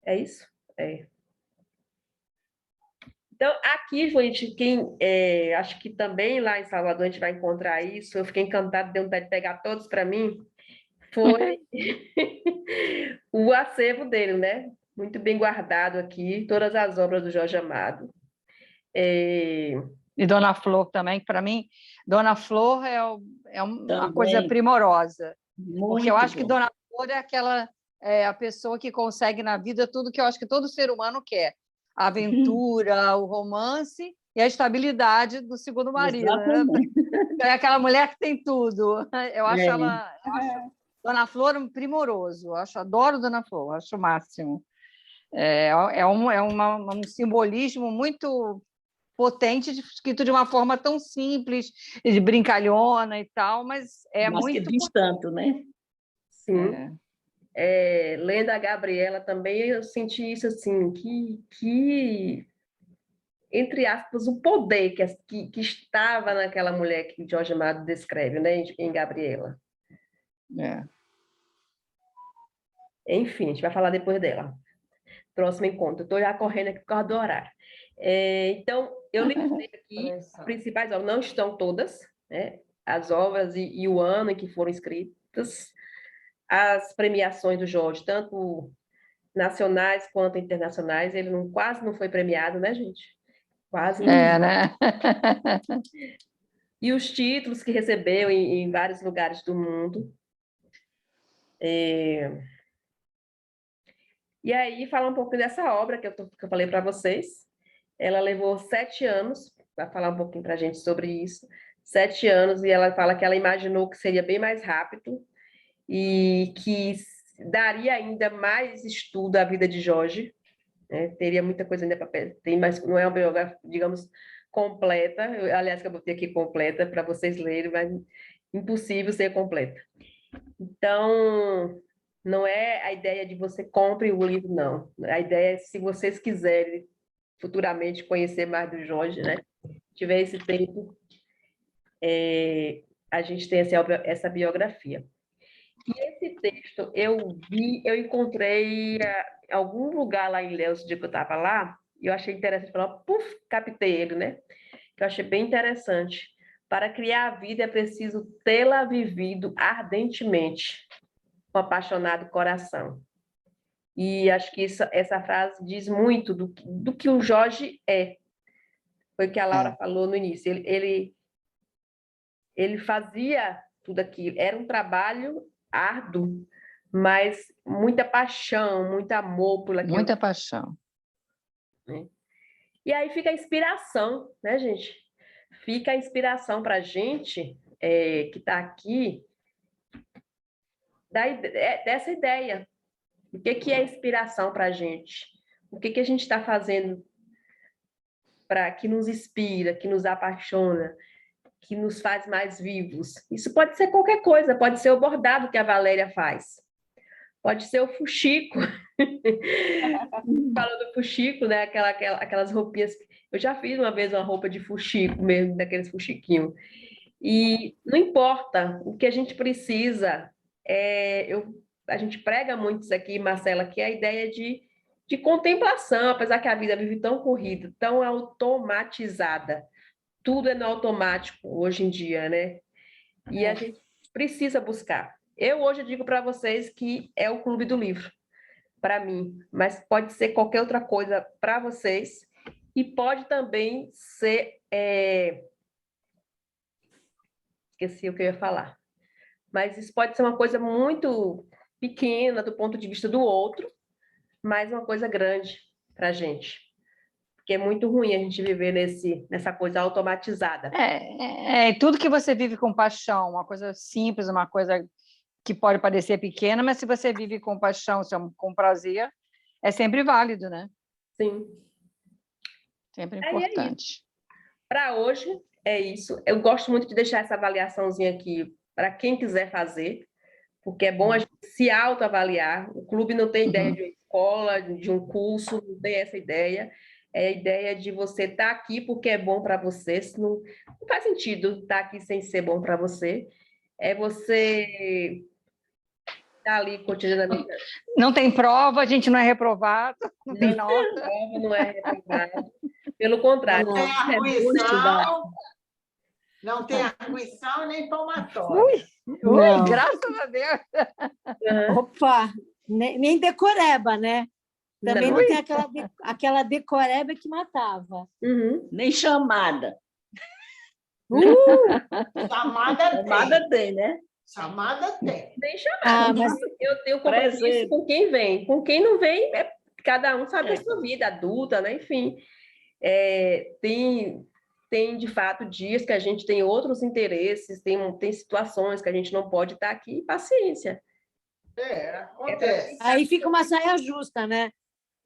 É isso? Então, aqui, gente, acho que também lá em Salvador a gente vai encontrar isso. Eu fiquei encantada, deu vontade de pegar todos para mim. Foi o acervo dele, né? Muito bem guardado aqui, todas as obras do Jorge Amado. E Dona Flor também, que para mim, Dona Flor é uma coisa primorosa. Porque eu acho que Dona Flor é aquela a pessoa que consegue na vida tudo que eu acho que todo ser humano quer. A aventura, o romance e a estabilidade do segundo marido. Né? É aquela mulher que tem tudo. Eu acho Dona Flor primoroso. Adoro Dona Flor, acho o máximo. Um simbolismo muito potente, escrito de uma forma tão simples, de brincalhona e tal, mas muito... que diz tanto, né? Sim. Lendo a Gabriela também, eu senti isso assim, que entre aspas, o poder que estava naquela mulher que Jorge Amado descreve, né, em Gabriela. Enfim, a gente vai falar depois dela. Próximo encontro. Estou já correndo aqui por causa do horário. Então, eu listei aqui as principais obras, não estão todas, né? As obras e o ano em que foram escritas, as premiações do Jorge, tanto nacionais quanto internacionais. Ele quase não foi premiado, né, gente? Quase não. né? E os títulos que recebeu em vários lugares do mundo. E aí, falar um pouco dessa obra que eu falei para vocês. Ela levou 7 anos, vai falar um pouquinho para a gente sobre isso. 7 anos, e ela fala que ela imaginou que seria bem mais rápido e que daria ainda mais estudo à vida de Jorge, né? Teria muita coisa ainda para ter, mas não é uma biografia, digamos, completa. Aliás, que eu botei aqui completa para vocês lerem, mas impossível ser completa. Então, não é a ideia de você compre o livro, não. A ideia é, se vocês quiserem futuramente conhecer mais do Jorge, né? Tiver esse tempo, a gente tem essa biografia. E esse texto eu encontrei em algum lugar lá em Ilhéus, o dia que eu estava lá, e eu achei interessante, falar, captei ele, né? Que eu achei bem interessante. Para criar a vida é preciso tê-la vivido ardentemente, com apaixonado coração. E acho que essa frase diz muito do que o Jorge é. Foi o que a Laura falou no início. Ele fazia tudo aquilo. Era um trabalho árduo, mas muita paixão, muito amor por aquilo. Muita paixão. E aí fica a inspiração, né, gente? Fica a inspiração para a gente que está aqui, dessa ideia. O que é inspiração para a gente? O que a gente está fazendo que nos inspira, que nos apaixona, que nos faz mais vivos? Isso pode ser qualquer coisa, pode ser o bordado que a Valéria faz, pode ser o fuxico. Falando do fuxico, né? Aquelas roupinhas. Eu já fiz uma vez uma roupa de fuxico mesmo, daqueles fuxiquinhos. E não importa, o que a gente precisa a gente prega muito isso aqui, Marcela, que é a ideia de contemplação, apesar que a vida vive tão corrida, tão automatizada. Tudo é no automático hoje em dia, né? E a gente precisa buscar. Eu hoje digo para vocês que é o Clube do Livro, para mim, mas pode ser qualquer outra coisa para vocês, e pode também ser... Esqueci o que eu ia falar. Mas isso pode ser uma coisa muito pequena do ponto de vista do outro, mas uma coisa grande para a gente. Porque é muito ruim a gente viver nessa coisa automatizada. Tudo que você vive com paixão, uma coisa simples, uma coisa que pode parecer pequena, mas se você vive com paixão, com prazer, é sempre válido, né? Sim. Sempre importante. Para hoje, é isso. Eu gosto muito de deixar essa avaliaçãozinha aqui para quem quiser fazer, porque é bom a gente se autoavaliar. O clube não tem ideia de uma escola, de um curso, não tem essa ideia. É a ideia de você estar aqui porque é bom para você. Não faz sentido estar aqui sem ser bom para você. É você estar ali cotidianamente. Não tem prova, a gente não é reprovado, não tem nota. Prova, não é reprovado. Pelo contrário. Não tem arguição, não tem arguição nem palmatória. Graças a Deus. Opa, nem decoreba, né? Também não tem aquela decoreba que matava. Nem chamada. Chamada tem, né? Chamada tem. Nem chamada. Mas eu tenho compromisso com quem vem. Com quem não vem, cada um sabe da sua vida adulta, né? Enfim, tem de fato dias que a gente tem outros interesses, tem situações que a gente não pode estar aqui, paciência. Acontece. Aí fica uma saia justa, né?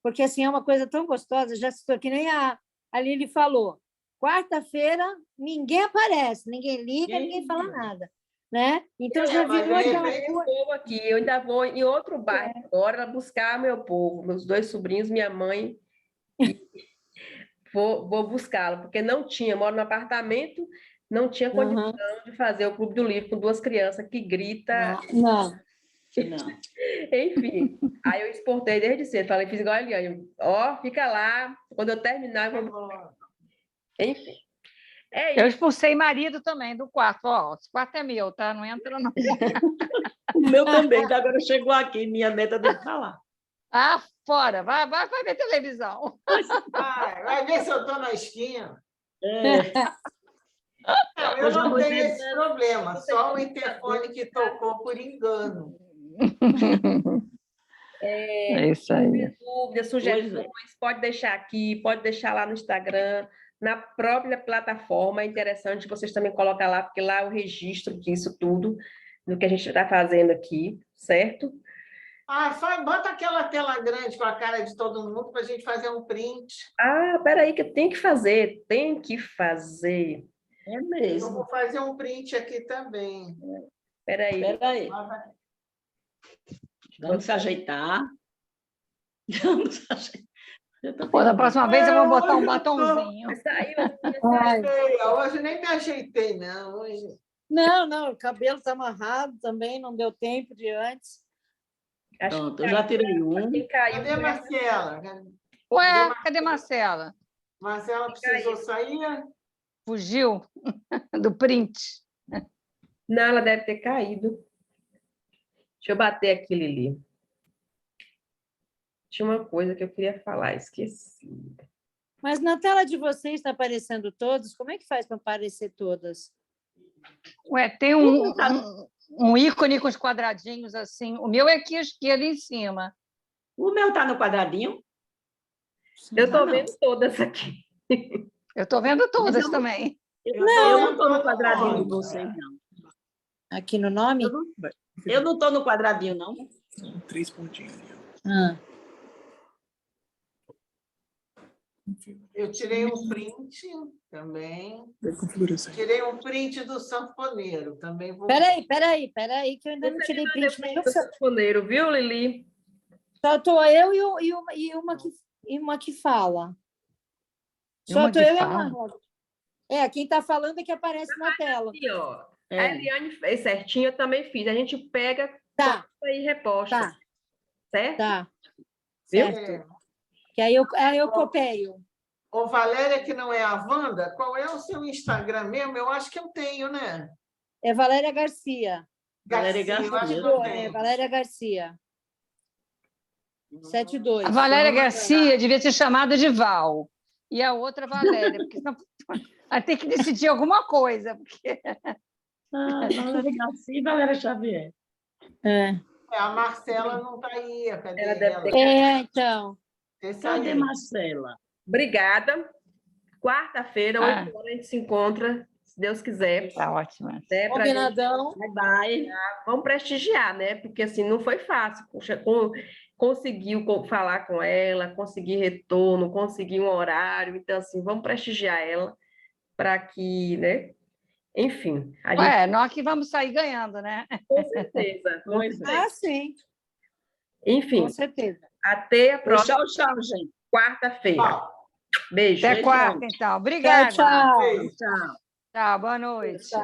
Porque assim é uma coisa tão gostosa, já citou, que nem a Lili falou. Quarta-feira ninguém aparece, ninguém liga, ninguém fala nada, né? Então já virou aquela povo aqui. Eu ainda vou em outro bairro agora buscar meu povo, meus 2 sobrinhos, minha mãe. Vou buscá-lo, porque não tinha, moro no apartamento, não tinha condição de fazer o Clube do Livro com 2 crianças que gritam. Não. Enfim, aí eu exportei desde cedo, falei, fiz igual a Eliane, fica lá, quando eu terminar, eu vou... Enfim. Eu expulsei marido também do quarto, o quarto é meu, tá? Não entra não. O meu também, agora chegou aqui, minha neta deve falar. Ah, fora! Vai ver televisão. Vai ver se eu estou na esquina. Não, eu Hoje a não noite tenho é esse problema, só o interfone que tocou por engano. É isso aí. Dúvidas, Pois sugestões, pode deixar aqui, pode deixar lá no Instagram, na própria plataforma. É interessante vocês também colocar lá, porque lá é o registro disso tudo, do que a gente está fazendo aqui, certo? Só bota aquela tela grande com a cara de todo mundo para a gente fazer um print. Peraí, que tem que fazer, tem que fazer. É Eu mesmo. vou fazer um print aqui também. Peraí. Vamos se ajeitar. Vamos se ajeitar. Pô, da próxima vez eu vou botar um batonzinho. Hoje nem me ajeitei, não. Hoje... Não, o cabelo está amarrado também, não deu tempo de antes. Pronto, eu já tirei um. Cadê a Marcela? Ué, cadê Marcela? Marcela precisou sair? Fugiu do print. Não, ela deve ter caído. Deixa eu bater aqui, Lili. Tinha uma coisa que eu queria falar, esqueci. Mas na tela de vocês está aparecendo todos? Como é que faz para aparecer todas? Ué, tem um ícone com os quadradinhos assim. O meu é aqui à esquerda em cima. O meu está no quadradinho? Eu estou vendo todas aqui. Eu estou vendo todas também. Eu não estou no quadradinho de vocês, não. Aqui no nome? Eu não estou no quadradinho, não. 3 pontinhos ali. Eu tirei um print também. Tirei um print do sanfoneiro também. Peraí, que eu ainda não tirei print nenhum. Do sanfoneiro, viu, Lili? Só estou eu e uma que fala. Só estou eu e a Marla. Quem está falando é que aparece na tela. Aqui, ó. A Eliane fez certinho, eu também fiz. A gente pega e reposta. Certo? Tá. Viu? Que aí eu copio. Ô, Valéria, que não é a Wanda, qual é o seu Instagram mesmo? Eu acho que eu tenho, né? É Valéria Garcia. Valéria Garcia. Eu acho que eu tenho. Valéria Garcia. 72. A Valéria Garcia devia ser chamada de Val. E a outra Valéria, porque senão vai ter que decidir alguma coisa. Porque... Valéria Garcia e Valéria Xavier. A Marcela não está aí. Cadê Ela deve ter... então. Cadê Marcela? Obrigada. Quarta-feira, 8 horas, a gente se encontra, se Deus quiser. Tá ótimo. Combinadão. Bye. Vamos prestigiar, né? Porque assim, não foi fácil. Conseguiu falar com ela, conseguir retorno, conseguir um horário. Então, assim, vamos prestigiar ela para que, né? Enfim. Nós que vamos sair ganhando, né? Com certeza. Sim. Enfim. Com certeza. Até a próxima. Tchau, gente. Quarta-feira. Beijo. Até quarta, então. Obrigada. Tchau. Tchau, boa noite. Tchau.